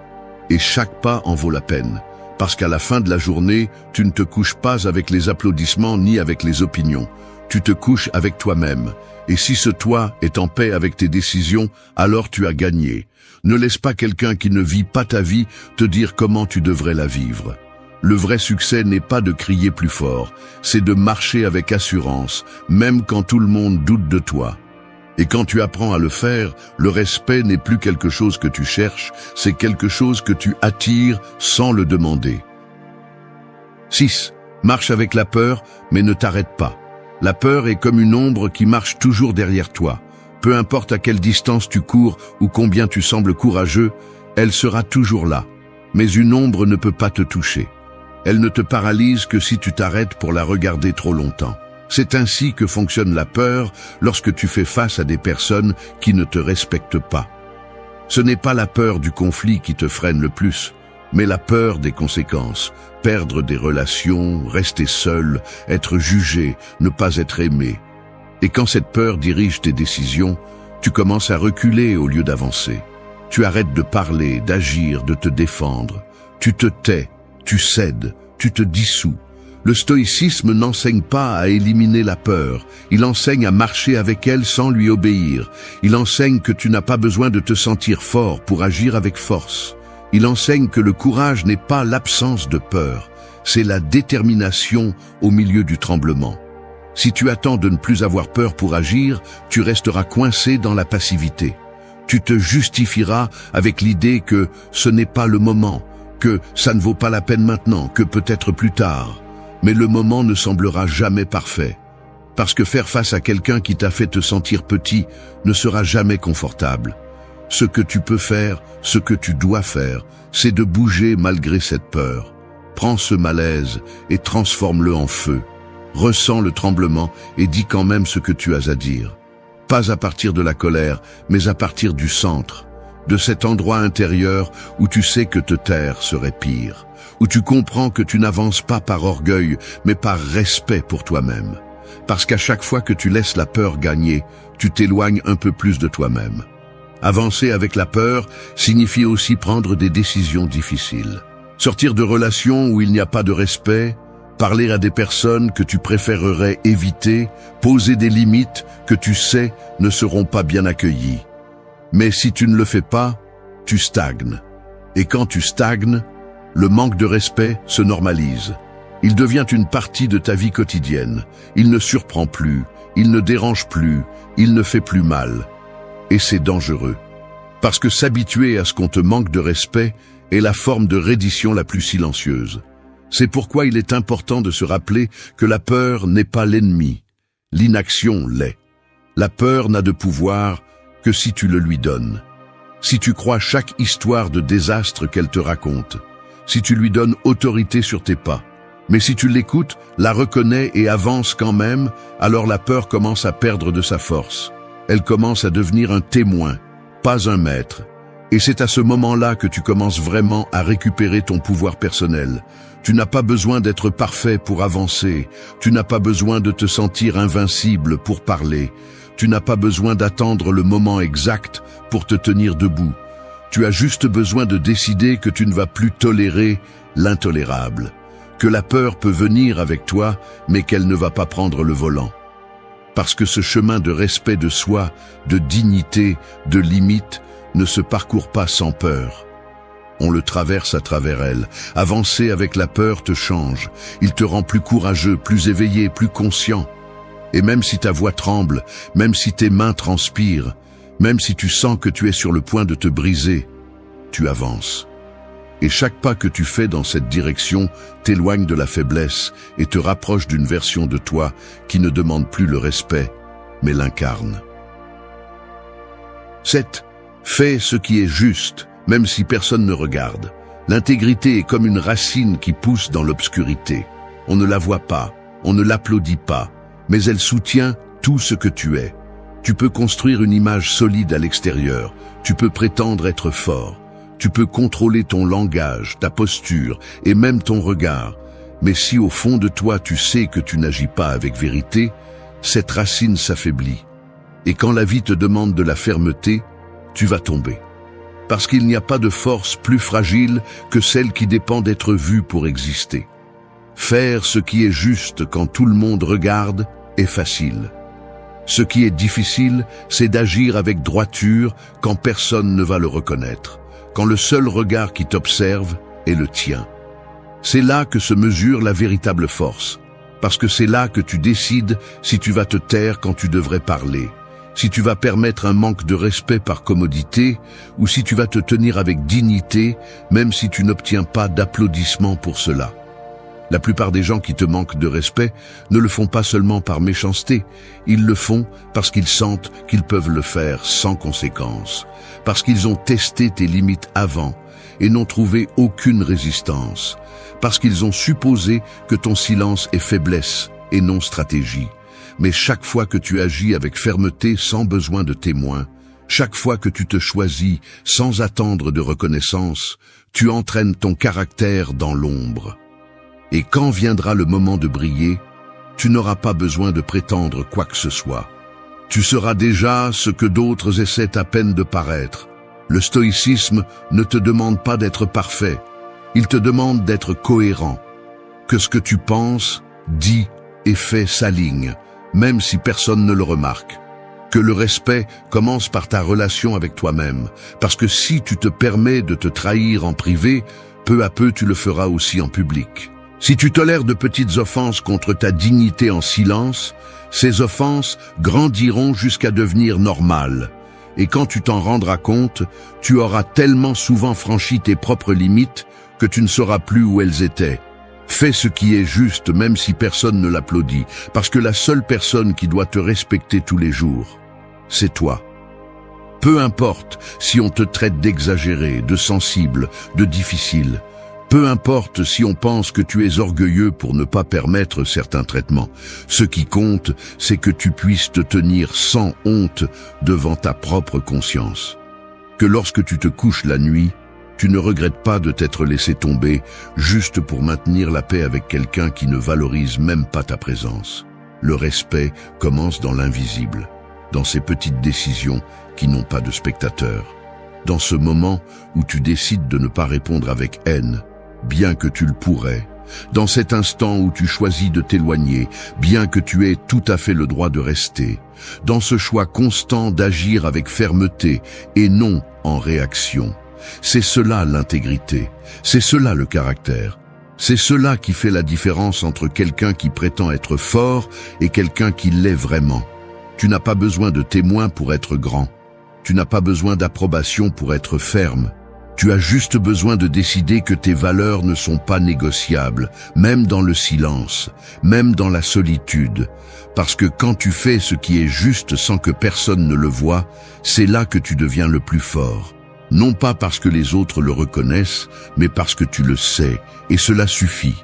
Et chaque pas en vaut la peine, parce qu'à la fin de la journée, tu ne te couches pas avec les applaudissements ni avec les opinions. Tu te couches avec toi-même. Et si ce toi est en paix avec tes décisions, alors tu as gagné. Ne laisse pas quelqu'un qui ne vit pas ta vie te dire comment tu devrais la vivre. Le vrai succès n'est pas de crier plus fort, c'est de marcher avec assurance, même quand tout le monde doute de toi. Et quand tu apprends à le faire, le respect n'est plus quelque chose que tu cherches, c'est quelque chose que tu attires sans le demander. 6. Marche avec la peur, mais ne t'arrête pas. La peur est comme une ombre qui marche toujours derrière toi. Peu importe à quelle distance tu cours ou combien tu sembles courageux, elle sera toujours là. Mais une ombre ne peut pas te toucher. Elle ne te paralyse que si tu t'arrêtes pour la regarder trop longtemps. C'est ainsi que fonctionne la peur lorsque tu fais face à des personnes qui ne te respectent pas. Ce n'est pas la peur du conflit qui te freine le plus, mais la peur des conséquences. Perdre des relations, rester seul, être jugé, ne pas être aimé. Et quand cette peur dirige tes décisions, tu commences à reculer au lieu d'avancer. Tu arrêtes de parler, d'agir, de te défendre. Tu te tais, tu cèdes, tu te dissous. Le stoïcisme n'enseigne pas à éliminer la peur, il enseigne à marcher avec elle sans lui obéir. Il enseigne que tu n'as pas besoin de te sentir fort pour agir avec force. Il enseigne que le courage n'est pas l'absence de peur, c'est la détermination au milieu du tremblement. Si tu attends de ne plus avoir peur pour agir, tu resteras coincé dans la passivité. Tu te justifieras avec l'idée que ce n'est pas le moment, que ça ne vaut pas la peine maintenant, que peut-être plus tard. Mais le moment ne semblera jamais parfait. Parce que faire face à quelqu'un qui t'a fait te sentir petit ne sera jamais confortable. Ce que tu peux faire, ce que tu dois faire, c'est de bouger malgré cette peur. Prends ce malaise et transforme-le en feu. Ressens le tremblement et dis quand même ce que tu as à dire. Pas à partir de la colère, mais à partir du centre, de cet endroit intérieur où tu sais que te taire serait pire, où tu comprends que tu n'avances pas par orgueil, mais par respect pour toi-même. Parce qu'à chaque fois que tu laisses la peur gagner, tu t'éloignes un peu plus de toi-même. Avancer avec la peur signifie aussi prendre des décisions difficiles. Sortir de relations où il n'y a pas de respect, parler à des personnes que tu préférerais éviter, poser des limites que tu sais ne seront pas bien accueillies. Mais si tu ne le fais pas, tu stagnes. Et quand tu stagnes, le manque de respect se normalise. Il devient une partie de ta vie quotidienne. Il ne surprend plus, il ne dérange plus, il ne fait plus mal. Et c'est dangereux. Parce que s'habituer à ce qu'on te manque de respect est la forme de reddition la plus silencieuse. C'est pourquoi il est important de se rappeler que la peur n'est pas l'ennemi. L'inaction l'est. La peur n'a de pouvoir que si tu le lui donnes. Si tu crois chaque histoire de désastre qu'elle te raconte. Si tu lui donnes autorité sur tes pas. Mais si tu l'écoutes, la reconnais et avance quand même, alors la peur commence à perdre de sa force. Elle commence à devenir un témoin, pas un maître. Et c'est à ce moment-là que tu commences vraiment à récupérer ton pouvoir personnel. Tu n'as pas besoin d'être parfait pour avancer. Tu n'as pas besoin de te sentir invincible pour parler. Tu n'as pas besoin d'attendre le moment exact pour te tenir debout. Tu as juste besoin de décider que tu ne vas plus tolérer l'intolérable. Que la peur peut venir avec toi, mais qu'elle ne va pas prendre le volant. Parce que ce chemin de respect de soi, de dignité, de limite, ne se parcourt pas sans peur. On le traverse à travers elle. Avancer avec la peur te change. Il te rend plus courageux, plus éveillé, plus conscient. Et même si ta voix tremble, même si tes mains transpirent, même si tu sens que tu es sur le point de te briser, tu avances. Et chaque pas que tu fais dans cette direction t'éloigne de la faiblesse et te rapproche d'une version de toi qui ne demande plus le respect, mais l'incarne. 7. Fais ce qui est juste, même si personne ne regarde. L'intégrité est comme une racine qui pousse dans l'obscurité. On ne la voit pas, on ne l'applaudit pas, mais elle soutient tout ce que tu es. Tu peux construire une image solide à l'extérieur, tu peux prétendre être fort, tu peux contrôler ton langage, ta posture et même ton regard. Mais si au fond de toi tu sais que tu n'agis pas avec vérité, cette racine s'affaiblit. Et quand la vie te demande de la fermeté, tu vas tomber. Parce qu'il n'y a pas de force plus fragile que celle qui dépend d'être vue pour exister. Faire ce qui est juste quand tout le monde regarde est facile. Ce qui est difficile, c'est d'agir avec droiture quand personne ne va le reconnaître, quand le seul regard qui t'observe est le tien. C'est là que se mesure la véritable force, parce que c'est là que tu décides si tu vas te taire quand tu devrais parler, si tu vas permettre un manque de respect par commodité, ou si tu vas te tenir avec dignité, même si tu n'obtiens pas d'applaudissements pour cela. La plupart des gens qui te manquent de respect ne le font pas seulement par méchanceté, ils le font parce qu'ils sentent qu'ils peuvent le faire sans conséquence, parce qu'ils ont testé tes limites avant et n'ont trouvé aucune résistance, parce qu'ils ont supposé que ton silence est faiblesse et non stratégie. Mais chaque fois que tu agis avec fermeté sans besoin de témoins, chaque fois que tu te choisis sans attendre de reconnaissance, tu entraînes ton caractère dans l'ombre. Et quand viendra le moment de briller, tu n'auras pas besoin de prétendre quoi que ce soit. Tu seras déjà ce que d'autres essaient à peine de paraître. Le stoïcisme ne te demande pas d'être parfait, il te demande d'être cohérent. Que ce que tu penses, dis et fais s'aligne, même si personne ne le remarque. Que le respect commence par ta relation avec toi-même, parce que si tu te permets de te trahir en privé, peu à peu tu le feras aussi en public. Si tu tolères de petites offenses contre ta dignité en silence, ces offenses grandiront jusqu'à devenir normales. Et quand tu t'en rendras compte, tu auras tellement souvent franchi tes propres limites que tu ne sauras plus où elles étaient. Fais ce qui est juste même si personne ne l'applaudit, parce que la seule personne qui doit te respecter tous les jours, c'est toi. Peu importe si on te traite d'exagéré, de sensible, de difficile. Peu importe si on pense que tu es orgueilleux pour ne pas permettre certains traitements. Ce qui compte, c'est que tu puisses te tenir sans honte devant ta propre conscience. Que lorsque tu te couches la nuit, tu ne regrettes pas de t'être laissé tomber juste pour maintenir la paix avec quelqu'un qui ne valorise même pas ta présence. Le respect commence dans l'invisible, dans ces petites décisions qui n'ont pas de spectateurs. Dans ce moment où tu décides de ne pas répondre avec haine, bien que tu le pourrais, dans cet instant où tu choisis de t'éloigner, bien que tu aies tout à fait le droit de rester, dans ce choix constant d'agir avec fermeté et non en réaction. C'est cela l'intégrité, c'est cela le caractère. C'est cela qui fait la différence entre quelqu'un qui prétend être fort et quelqu'un qui l'est vraiment. Tu n'as pas besoin de témoins pour être grand. Tu n'as pas besoin d'approbation pour être ferme. Tu as juste besoin de décider que tes valeurs ne sont pas négociables, même dans le silence, même dans la solitude. Parce que quand tu fais ce qui est juste sans que personne ne le voie, c'est là que tu deviens le plus fort. Non pas parce que les autres le reconnaissent, mais parce que tu le sais, et cela suffit.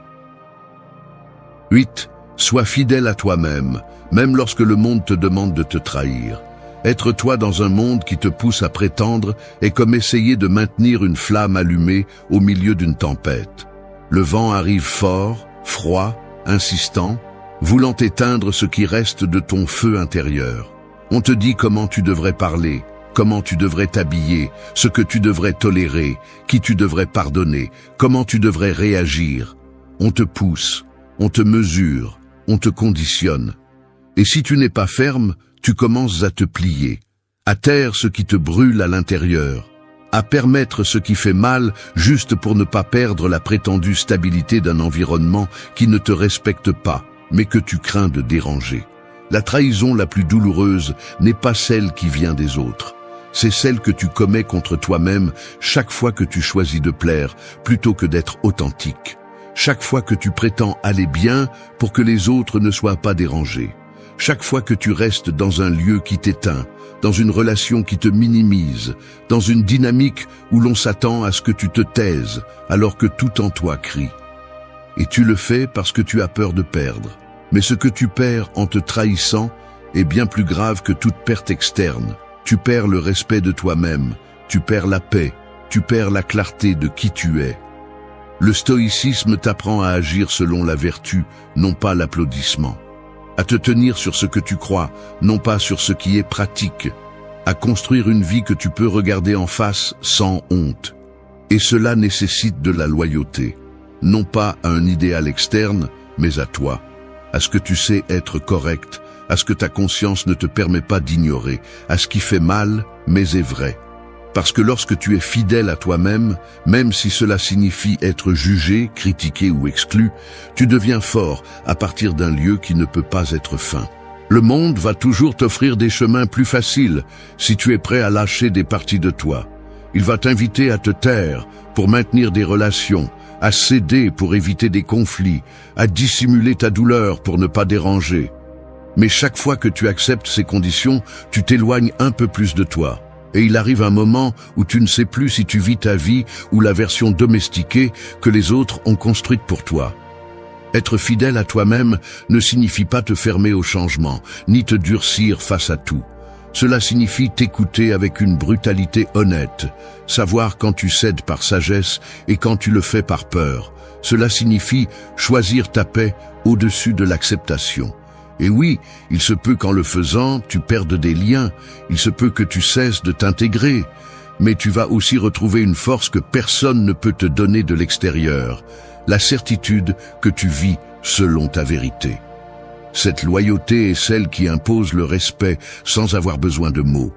8. Sois fidèle à toi-même, même lorsque le monde te demande de te trahir. Être toi dans un monde qui te pousse à prétendre est comme essayer de maintenir une flamme allumée au milieu d'une tempête. Le vent arrive fort, froid, insistant, voulant éteindre ce qui reste de ton feu intérieur. On te dit comment tu devrais parler, comment tu devrais t'habiller, ce que tu devrais tolérer, qui tu devrais pardonner, comment tu devrais réagir. On te pousse, on te mesure, on te conditionne. Et si tu n'es pas ferme, tu commences à te plier, à taire ce qui te brûle à l'intérieur, à permettre ce qui fait mal juste pour ne pas perdre la prétendue stabilité d'un environnement qui ne te respecte pas, mais que tu crains de déranger. La trahison la plus douloureuse n'est pas celle qui vient des autres. C'est celle que tu commets contre toi-même chaque fois que tu choisis de plaire plutôt que d'être authentique. Chaque fois que tu prétends aller bien pour que les autres ne soient pas dérangés. Chaque fois que tu restes dans un lieu qui t'éteint, dans une relation qui te minimise, dans une dynamique où l'on s'attend à ce que tu te taises alors que tout en toi crie. Et tu le fais parce que tu as peur de perdre. Mais ce que tu perds en te trahissant est bien plus grave que toute perte externe. Tu perds le respect de toi-même, tu perds la paix, tu perds la clarté de qui tu es. Le stoïcisme t'apprend à agir selon la vertu, non pas l'applaudissement. À te tenir sur ce que tu crois, non pas sur ce qui est pratique. À construire une vie que tu peux regarder en face sans honte. Et cela nécessite de la loyauté. Non pas à un idéal externe, mais à toi. À ce que tu sais être correct, à ce que ta conscience ne te permet pas d'ignorer, à ce qui fait mal, mais est vrai. Parce que lorsque tu es fidèle à toi-même, même si cela signifie être jugé, critiqué ou exclu, tu deviens fort à partir d'un lieu qui ne peut pas être feint. Le monde va toujours t'offrir des chemins plus faciles si tu es prêt à lâcher des parties de toi. Il va t'inviter à te taire pour maintenir des relations, à céder pour éviter des conflits, à dissimuler ta douleur pour ne pas déranger. Mais chaque fois que tu acceptes ces conditions, tu t'éloignes un peu plus de toi. Et il arrive un moment où tu ne sais plus si tu vis ta vie ou la version domestiquée que les autres ont construite pour toi. Être fidèle à toi-même ne signifie pas te fermer au changement, ni te durcir face à tout. Cela signifie t'écouter avec une brutalité honnête, savoir quand tu cèdes par sagesse et quand tu le fais par peur. Cela signifie choisir ta paix au-dessus de l'acceptation. Et oui, il se peut qu'en le faisant, tu perdes des liens, il se peut que tu cesses de t'intégrer, mais tu vas aussi retrouver une force que personne ne peut te donner de l'extérieur, la certitude que tu vis selon ta vérité. Cette loyauté est celle qui impose le respect sans avoir besoin de mots.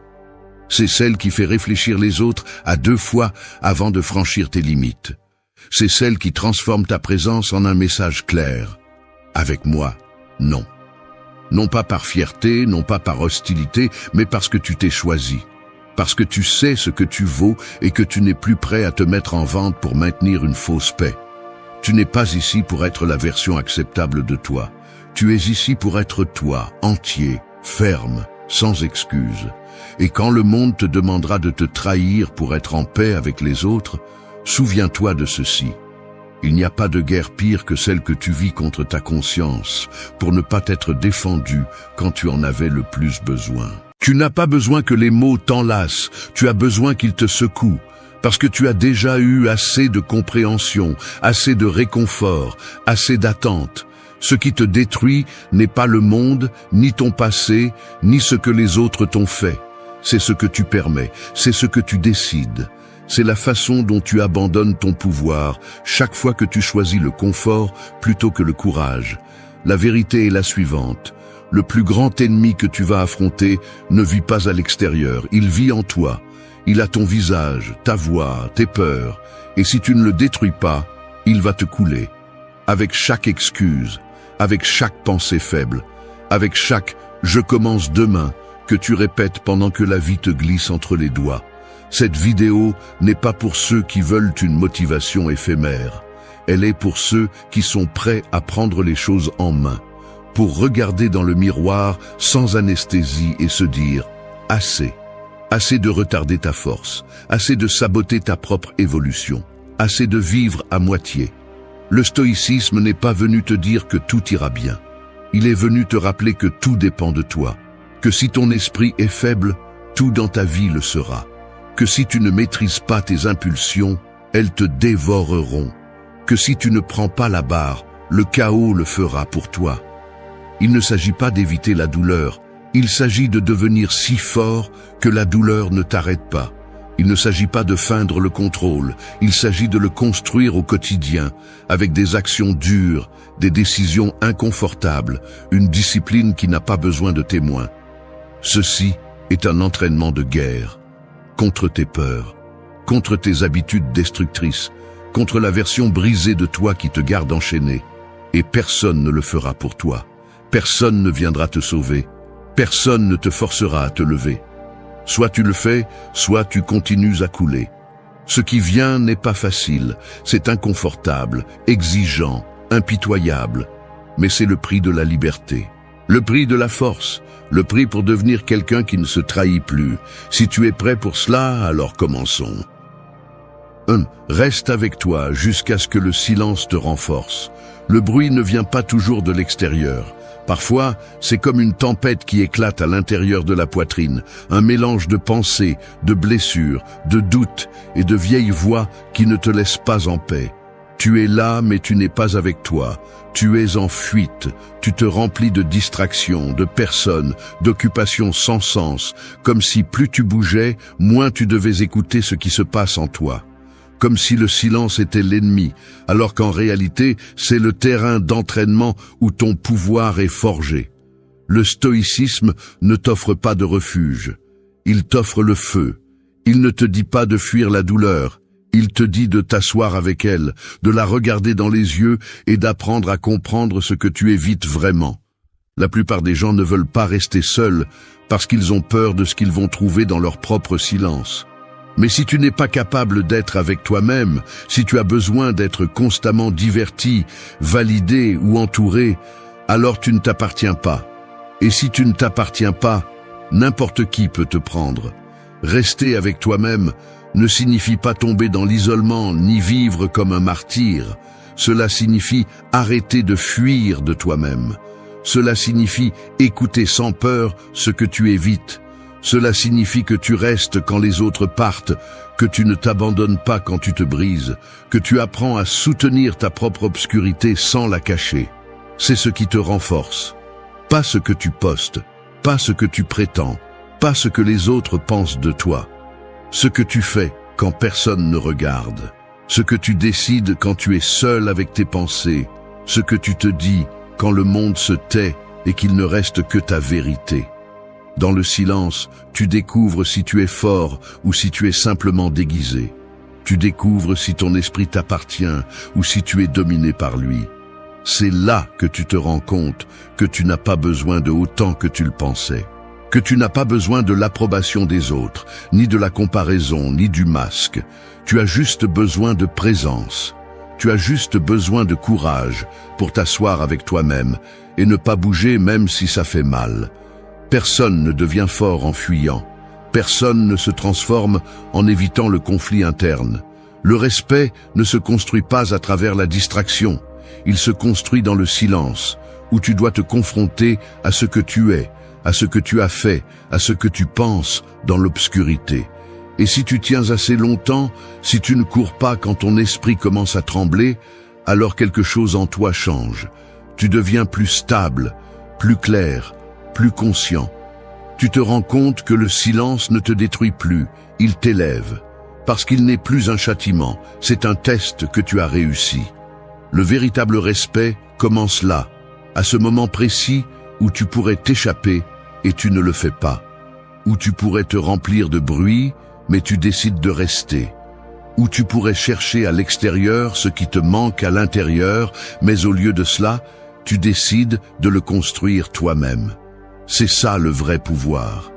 C'est celle qui fait réfléchir les autres à 2 fois avant de franchir tes limites. C'est celle qui transforme ta présence en un message clair. Avec moi, non. Non pas par fierté, non pas par hostilité, mais parce que tu t'es choisi. Parce que tu sais ce que tu vaux et que tu n'es plus prêt à te mettre en vente pour maintenir une fausse paix. Tu n'es pas ici pour être la version acceptable de toi. Tu es ici pour être toi, entier, ferme, sans excuse. Et quand le monde te demandera de te trahir pour être en paix avec les autres, souviens-toi de ceci. Il n'y a pas de guerre pire que celle que tu vis contre ta conscience, pour ne pas t'être défendu quand tu en avais le plus besoin. Tu n'as pas besoin que les mots t'enlacent, tu as besoin qu'ils te secouent, parce que tu as déjà eu assez de compréhension, assez de réconfort, assez d'attente. Ce qui te détruit n'est pas le monde, ni ton passé, ni ce que les autres t'ont fait. C'est ce que tu permets, c'est ce que tu décides. C'est la façon dont tu abandonnes ton pouvoir chaque fois que tu choisis le confort plutôt que le courage. La vérité est la suivante. Le plus grand ennemi que tu vas affronter ne vit pas à l'extérieur, il vit en toi. Il a ton visage, ta voix, tes peurs. Et si tu ne le détruis pas, il va te couler. avec chaque excuse, avec chaque pensée faible, avec chaque « je commence demain » que tu répètes pendant que la vie te glisse entre les doigts. Cette vidéo n'est pas pour ceux qui veulent une motivation éphémère. Elle est pour ceux qui sont prêts à prendre les choses en main, pour regarder dans le miroir sans anesthésie et se dire « assez ». Assez de retarder ta force, assez de saboter ta propre évolution, assez de vivre à moitié. Le stoïcisme n'est pas venu te dire que tout ira bien. Il est venu te rappeler que tout dépend de toi, que si ton esprit est faible, tout dans ta vie le sera, que si tu ne maîtrises pas tes impulsions, elles te dévoreront, que si tu ne prends pas la barre, le chaos le fera pour toi. Il ne s'agit pas d'éviter la douleur, il s'agit de devenir si fort que la douleur ne t'arrête pas. Il ne s'agit pas de feindre le contrôle, il s'agit de le construire au quotidien, avec des actions dures, des décisions inconfortables, une discipline qui n'a pas besoin de témoins. Ceci est un entraînement de guerre, contre tes peurs, contre tes habitudes destructrices, contre la version brisée de toi qui te garde enchaîné. Et personne ne le fera pour toi, personne ne viendra te sauver. Personne ne te forcera à te lever. Soit tu le fais, soit tu continues à couler. Ce qui vient n'est pas facile, c'est inconfortable, exigeant, impitoyable. Mais c'est le prix de la liberté, le prix de la force, le prix pour devenir quelqu'un qui ne se trahit plus. Si tu es prêt pour cela, alors commençons. 1. Reste avec toi jusqu'à ce que le silence te renforce. Le bruit ne vient pas toujours de l'extérieur. Parfois, c'est comme une tempête qui éclate à l'intérieur de la poitrine, un mélange de pensées, de blessures, de doutes et de vieilles voix qui ne te laissent pas en paix. Tu es là, mais tu n'es pas avec toi. Tu es en fuite, tu te remplis de distractions, de personnes, d'occupations sans sens, comme si plus tu bougeais, moins tu devais écouter ce qui se passe en toi. Comme si le silence était l'ennemi, alors qu'en réalité, c'est le terrain d'entraînement où ton pouvoir est forgé. Le stoïcisme ne t'offre pas de refuge. Il t'offre le feu. Il ne te dit pas de fuir la douleur. Il te dit de t'asseoir avec elle, de la regarder dans les yeux et d'apprendre à comprendre ce que tu évites vraiment. La plupart des gens ne veulent pas rester seuls parce qu'ils ont peur de ce qu'ils vont trouver dans leur propre silence. Mais si tu n'es pas capable d'être avec toi-même, si tu as besoin d'être constamment diverti, validé ou entouré, alors tu ne t'appartiens pas. Et si tu ne t'appartiens pas, n'importe qui peut te prendre. Rester avec toi-même ne signifie pas tomber dans l'isolement ni vivre comme un martyr. Cela signifie arrêter de fuir de toi-même. Cela signifie écouter sans peur ce que tu évites. Cela signifie que tu restes quand les autres partent, que tu ne t'abandonnes pas quand tu te brises, que tu apprends à soutenir ta propre obscurité sans la cacher. C'est ce qui te renforce. Pas ce que tu postes, pas ce que tu prétends, pas ce que les autres pensent de toi. Ce que tu fais quand personne ne regarde. Ce que tu décides quand tu es seul avec tes pensées. Ce que tu te dis quand le monde se tait et qu'il ne reste que ta vérité. Dans le silence, tu découvres si tu es fort ou si tu es simplement déguisé. Tu découvres si ton esprit t'appartient ou si tu es dominé par lui. C'est là que tu te rends compte que tu n'as pas besoin de autant que tu le pensais. Que tu n'as pas besoin de l'approbation des autres, ni de la comparaison, ni du masque. Tu as juste besoin de présence. Tu as juste besoin de courage pour t'asseoir avec toi-même et ne pas bouger même si ça fait mal. Personne ne devient fort en fuyant. Personne ne se transforme en évitant le conflit interne. Le respect ne se construit pas à travers la distraction. Il se construit dans le silence, où tu dois te confronter à ce que tu es, à ce que tu as fait, à ce que tu penses dans l'obscurité. Et si tu tiens assez longtemps, si tu ne cours pas quand ton esprit commence à trembler, alors quelque chose en toi change. Tu deviens plus stable, plus clair, plus conscient. Tu te rends compte que le silence ne te détruit plus, il t'élève. Parce qu'il n'est plus un châtiment, c'est un test que tu as réussi. Le véritable respect commence là, à ce moment précis où tu pourrais t'échapper et tu ne le fais pas. Où tu pourrais te remplir de bruit, mais tu décides de rester. où tu pourrais chercher à l'extérieur ce qui te manque à l'intérieur, mais au lieu de cela, tu décides de le construire toi-même. C'est ça le vrai pouvoir.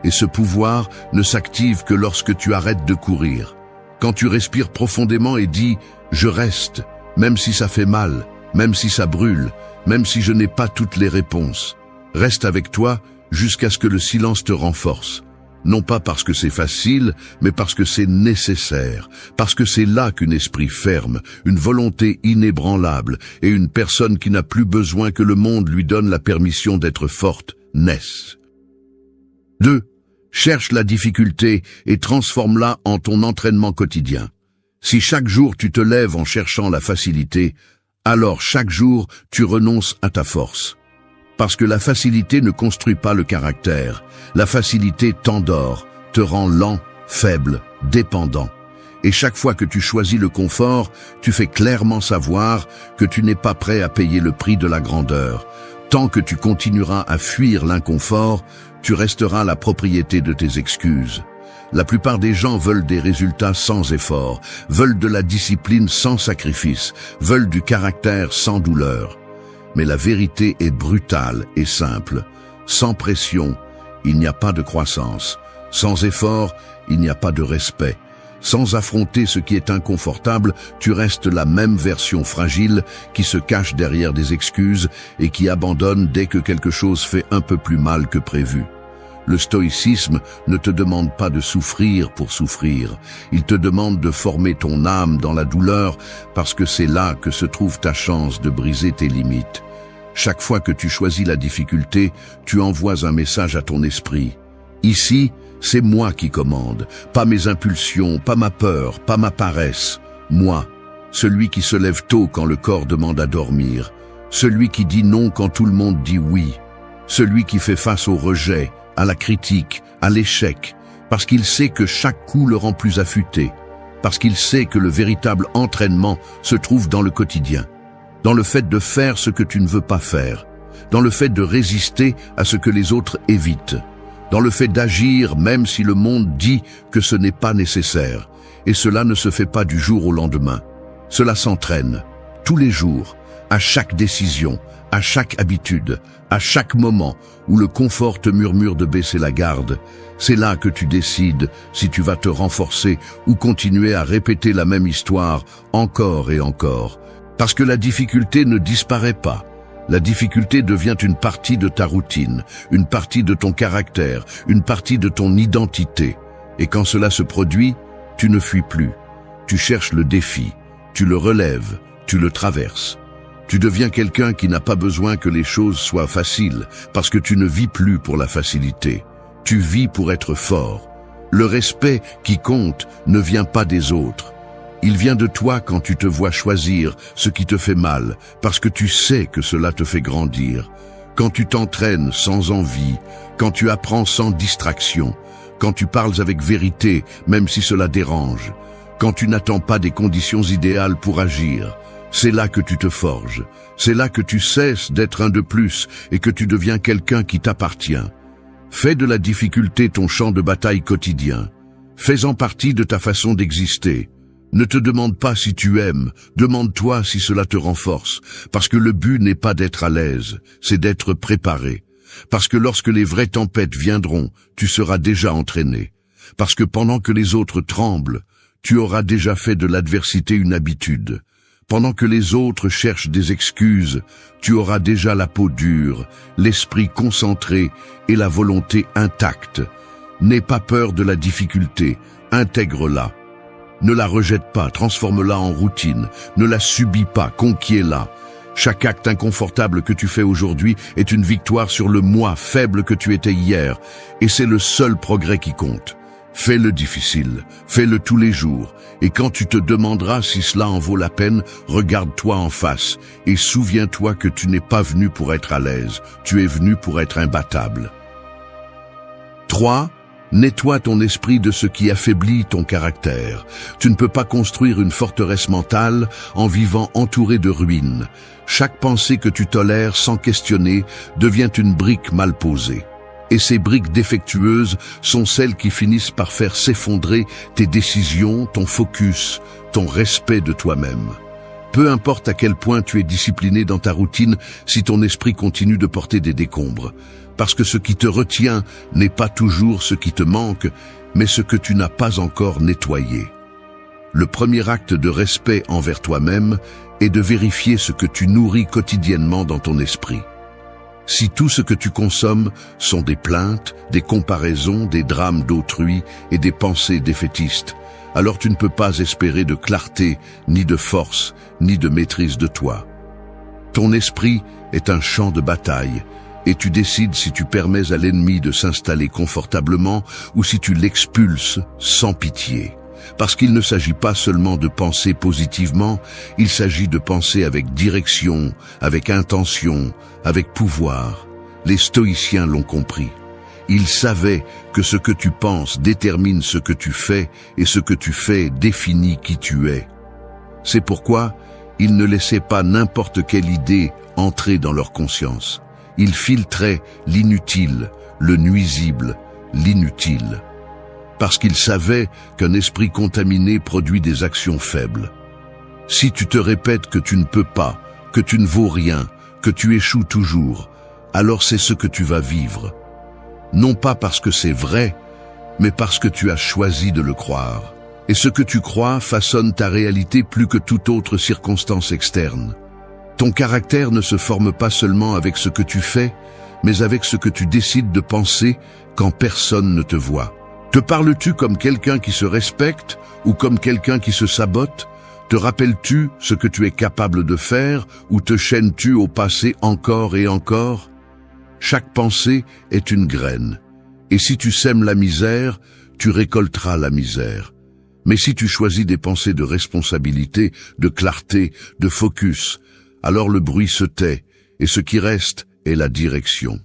Et ce pouvoir ne s'active que lorsque tu arrêtes de courir. Quand tu respires profondément et dis « je reste », même si ça fait mal, même si ça brûle, même si je n'ai pas toutes les réponses. Reste avec toi jusqu'à ce que le silence te renforce. Non pas parce que c'est facile, mais parce que c'est nécessaire, parce que c'est là qu'un esprit ferme, une volonté inébranlable et une personne qui n'a plus besoin que le monde lui donne la permission d'être forte naissent. 2. Cherche la difficulté et transforme-la en ton entraînement quotidien. Si chaque jour tu te lèves en cherchant la facilité, alors chaque jour tu renonces à ta force. Parce que la facilité ne construit pas le caractère. La facilité t'endort, te rend lent, faible, dépendant. Et chaque fois que tu choisis le confort, tu fais clairement savoir que tu n'es pas prêt à payer le prix de la grandeur. Tant que tu continueras à fuir l'inconfort, tu resteras la propriété de tes excuses. La plupart des gens veulent des résultats sans effort, veulent de la discipline sans sacrifice, veulent du caractère sans douleur. Mais la vérité est brutale et simple. Sans pression, il n'y a pas de croissance. Sans effort, il n'y a pas de respect. Sans affronter ce qui est inconfortable, tu restes la même version fragile qui se cache derrière des excuses et qui abandonne dès que quelque chose fait un peu plus mal que prévu. Le stoïcisme ne te demande pas de souffrir pour souffrir. Il te demande de former ton âme dans la douleur parce que c'est là que se trouve ta chance de briser tes limites. Chaque fois que tu choisis la difficulté, tu envoies un message à ton esprit. Ici, c'est moi qui commande, pas mes impulsions, pas ma peur, pas ma paresse. Moi, celui qui se lève tôt quand le corps demande à dormir, celui qui dit non quand tout le monde dit oui, celui qui fait face au rejet, à la critique, à l'échec, parce qu'il sait que chaque coup le rend plus affûté, parce qu'il sait que le véritable entraînement se trouve dans le quotidien, dans le fait de faire ce que tu ne veux pas faire, dans le fait de résister à ce que les autres évitent, dans le fait d'agir même si le monde dit que ce n'est pas nécessaire. Et cela ne se fait pas du jour au lendemain. Cela s'entraîne, tous les jours, à chaque décision, à chaque habitude, à chaque moment où le confort te murmure de baisser la garde. C'est là que tu décides si tu vas te renforcer ou continuer à répéter la même histoire encore et encore. Parce que la difficulté ne disparaît pas. La difficulté devient une partie de ta routine, une partie de ton caractère, une partie de ton identité. Et quand cela se produit, tu ne fuis plus. Tu cherches le défi, tu le relèves, tu le traverses. Tu deviens quelqu'un qui n'a pas besoin que les choses soient faciles, parce que tu ne vis plus pour la facilité. Tu vis pour être fort. Le respect qui compte ne vient pas des autres. Il vient de toi quand tu te vois choisir ce qui te fait mal, parce que tu sais que cela te fait grandir. Quand tu t'entraînes sans envie, quand tu apprends sans distraction, quand tu parles avec vérité, même si cela dérange, quand tu n'attends pas des conditions idéales pour agir, c'est là que tu te forges. C'est là que tu cesses d'être un de plus et que tu deviens quelqu'un qui t'appartient. Fais de la difficulté ton champ de bataille quotidien. Fais-en partie de ta façon d'exister. Ne te demande pas si tu aimes, demande-toi si cela te renforce, parce que le but n'est pas d'être à l'aise, c'est d'être préparé. Parce que lorsque les vraies tempêtes viendront, tu seras déjà entraîné. Parce que pendant que les autres tremblent, tu auras déjà fait de l'adversité une habitude. Pendant que les autres cherchent des excuses, tu auras déjà la peau dure, l'esprit concentré et la volonté intacte. N'aie pas peur de la difficulté, intègre-la. Ne la rejette pas, transforme-la en routine. Ne la subis pas, conquiers-la. Chaque acte inconfortable que tu fais aujourd'hui est une victoire sur le moi faible que tu étais hier. Et c'est le seul progrès qui compte. Fais-le difficile, fais-le tous les jours. Et quand tu te demanderas si cela en vaut la peine, regarde-toi en face. Et souviens-toi que tu n'es pas venu pour être à l'aise. Tu es venu pour être imbattable. 3. Nettoie ton esprit de ce qui affaiblit ton caractère. Tu ne peux pas construire une forteresse mentale en vivant entouré de ruines. Chaque pensée que tu tolères sans questionner devient une brique mal posée. Et ces briques défectueuses sont celles qui finissent par faire s'effondrer tes décisions, ton focus, ton respect de toi-même. Peu importe à quel point tu es discipliné dans ta routine, si ton esprit continue de porter des décombres. Parce que ce qui te retient n'est pas toujours ce qui te manque, mais ce que tu n'as pas encore nettoyé. Le premier acte de respect envers toi-même est de vérifier ce que tu nourris quotidiennement dans ton esprit. Si tout ce que tu consommes sont des plaintes, des comparaisons, des drames d'autrui et des pensées défaitistes, alors tu ne peux pas espérer de clarté, ni de force, ni de maîtrise de toi. Ton esprit est un champ de bataille, et tu décides si tu permets à l'ennemi de s'installer confortablement ou si tu l'expulses sans pitié. Parce qu'il ne s'agit pas seulement de penser positivement, il s'agit de penser avec direction, avec intention, avec pouvoir. Les stoïciens l'ont compris. Ils savaient que ce que tu penses détermine ce que tu fais et ce que tu fais définit qui tu es. C'est pourquoi ils ne laissaient pas n'importe quelle idée entrer dans leur conscience. Ils filtraient l'inutile, le nuisible, l'inutile. Parce qu'ils savaient qu'un esprit contaminé produit des actions faibles. Si tu te répètes que tu ne peux pas, que tu ne vaux rien, que tu échoues toujours, alors c'est ce que tu vas vivre. Non pas parce que c'est vrai, mais parce que tu as choisi de le croire. Et ce que tu crois façonne ta réalité plus que toute autre circonstance externe. Ton caractère ne se forme pas seulement avec ce que tu fais, mais avec ce que tu décides de penser quand personne ne te voit. Te parles-tu comme quelqu'un qui se respecte ou comme quelqu'un qui se sabote? Te rappelles-tu ce que tu es capable de faire ou te chaînes-tu au passé encore et encore? Chaque pensée est une graine. Et si tu sèmes la misère, tu récolteras la misère. Mais si tu choisis des pensées de responsabilité, de clarté, de focus, alors le bruit se tait et ce qui reste est la direction.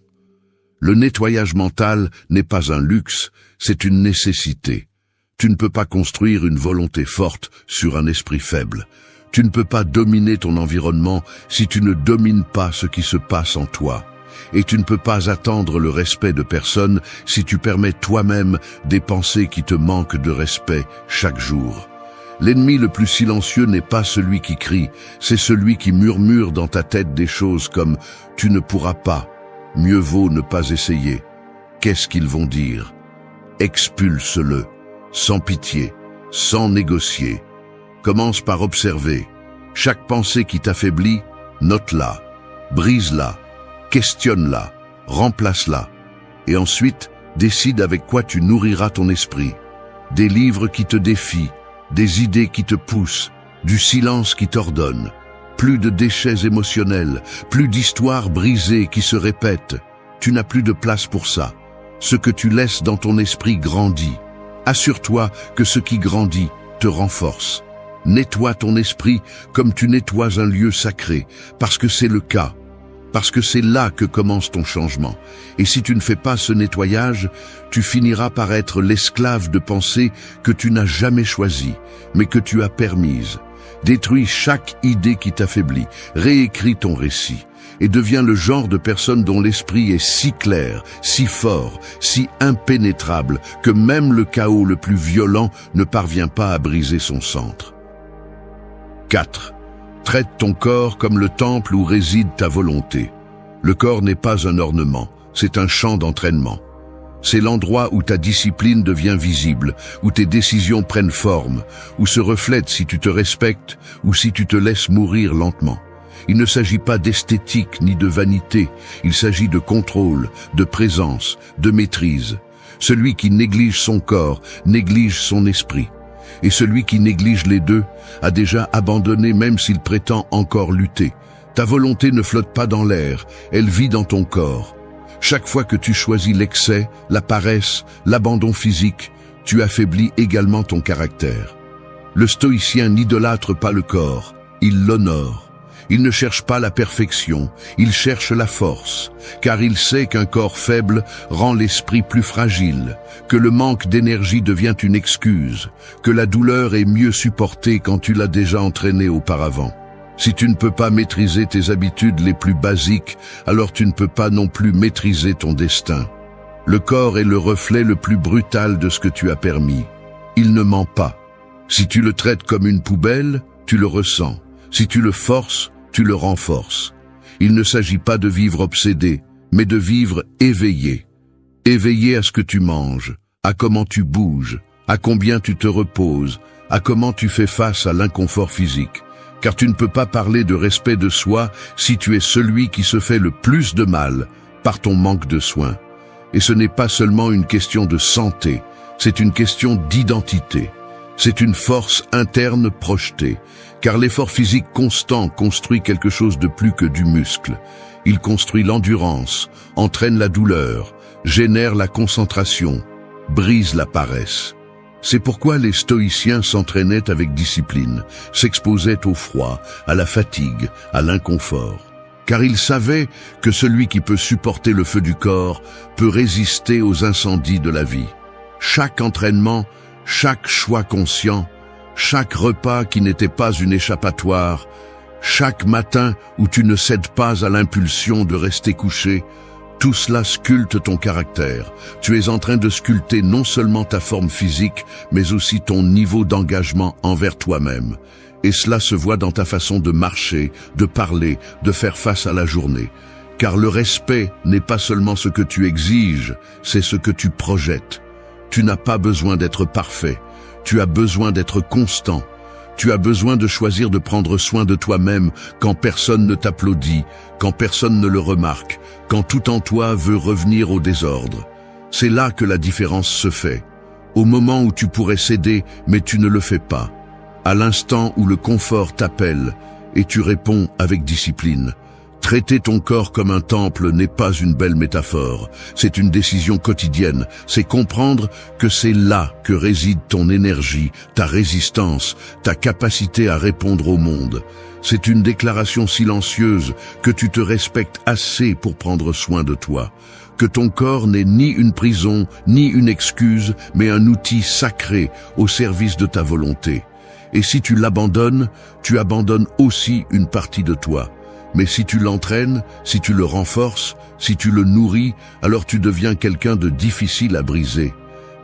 Le nettoyage mental n'est pas un luxe, c'est une nécessité. Tu ne peux pas construire une volonté forte sur un esprit faible. Tu ne peux pas dominer ton environnement si tu ne domines pas ce qui se passe en toi. Et tu ne peux pas attendre le respect de personne si tu permets toi-même des pensées qui te manquent de respect chaque jour. L'ennemi le plus silencieux n'est pas celui qui crie, c'est celui qui murmure dans ta tête des choses comme « tu ne pourras pas ». Mieux vaut ne pas essayer. Qu'est-ce qu'ils vont dire? Expulse-le, sans pitié, sans négocier. Commence par observer. Chaque pensée qui t'affaiblit, note-la, brise-la, questionne-la, remplace-la. Et ensuite, décide avec quoi tu nourriras ton esprit. Des livres qui te défient, des idées qui te poussent, du silence qui t'ordonne. Plus de déchets émotionnels, plus d'histoires brisées qui se répètent. Tu n'as plus de place pour ça. Ce que tu laisses dans ton esprit grandit. Assure-toi que ce qui grandit te renforce. Nettoie ton esprit comme tu nettoies un lieu sacré, parce que c'est le cas. Parce que c'est là que commence ton changement. Et si tu ne fais pas ce nettoyage, tu finiras par être l'esclave de pensées que tu n'as jamais choisies, mais que tu as permises. Détruis chaque idée qui t'affaiblit, réécris ton récit, et deviens le genre de personne dont l'esprit est si clair, si fort, si impénétrable, que même le chaos le plus violent ne parvient pas à briser son centre. 4. Traite ton corps comme le temple où réside ta volonté. Le corps n'est pas un ornement, c'est un champ d'entraînement. C'est l'endroit où ta discipline devient visible, où tes décisions prennent forme, où se reflètent si tu te respectes ou si tu te laisses mourir lentement. Il ne s'agit pas d'esthétique ni de vanité, il s'agit de contrôle, de présence, de maîtrise. Celui qui néglige son corps néglige son esprit. Et celui qui néglige les deux a déjà abandonné même s'il prétend encore lutter. Ta volonté ne flotte pas dans l'air, elle vit dans ton corps. Chaque fois que tu choisis l'excès, la paresse, l'abandon physique, tu affaiblis également ton caractère. Le stoïcien n'idolâtre pas le corps, il l'honore. Il ne cherche pas la perfection, il cherche la force, car il sait qu'un corps faible rend l'esprit plus fragile, que le manque d'énergie devient une excuse, que la douleur est mieux supportée quand tu l'as déjà entraînée auparavant. Si tu ne peux pas maîtriser tes habitudes les plus basiques, alors tu ne peux pas non plus maîtriser ton destin. Le corps est le reflet le plus brutal de ce que tu as permis. Il ne ment pas. Si tu le traites comme une poubelle, tu le ressens. Si tu le forces, tu le renforces. Il ne s'agit pas de vivre obsédé, mais de vivre éveillé. Éveillé à ce que tu manges, à comment tu bouges, à combien tu te reposes, à comment tu fais face à l'inconfort physique. Car tu ne peux pas parler de respect de soi si tu es celui qui se fait le plus de mal par ton manque de soins. Et ce n'est pas seulement une question de santé, c'est une question d'identité. C'est une force interne projetée, car l'effort physique constant construit quelque chose de plus que du muscle. Il construit l'endurance, entraîne la douleur, génère la concentration, brise la paresse. C'est pourquoi les stoïciens s'entraînaient avec discipline, s'exposaient au froid, à la fatigue, à l'inconfort. Car ils savaient que celui qui peut supporter le feu du corps peut résister aux incendies de la vie. Chaque entraînement, chaque choix conscient, chaque repas qui n'était pas une échappatoire, chaque matin où tu ne cèdes pas à l'impulsion de rester couché, tout cela sculpte ton caractère. Tu es en train de sculpter non seulement ta forme physique, mais aussi ton niveau d'engagement envers toi-même. Et cela se voit dans ta façon de marcher, de parler, de faire face à la journée. Car le respect n'est pas seulement ce que tu exiges, c'est ce que tu projettes. Tu n'as pas besoin d'être parfait, tu as besoin d'être constant. Tu as besoin de choisir de prendre soin de toi-même quand personne ne t'applaudit, quand personne ne le remarque, quand tout en toi veut revenir au désordre. C'est là que la différence se fait. Au moment où tu pourrais céder, mais tu ne le fais pas. À l'instant où le confort t'appelle et tu réponds avec discipline. Traiter ton corps comme un temple n'est pas une belle métaphore, c'est une décision quotidienne, c'est comprendre que c'est là que réside ton énergie, ta résistance, ta capacité à répondre au monde. C'est une déclaration silencieuse que tu te respectes assez pour prendre soin de toi, que ton corps n'est ni une prison, ni une excuse, mais un outil sacré au service de ta volonté. Et si tu l'abandonnes, tu abandonnes aussi une partie de toi. Mais si tu l'entraînes, si tu le renforces, si tu le nourris, alors tu deviens quelqu'un de difficile à briser.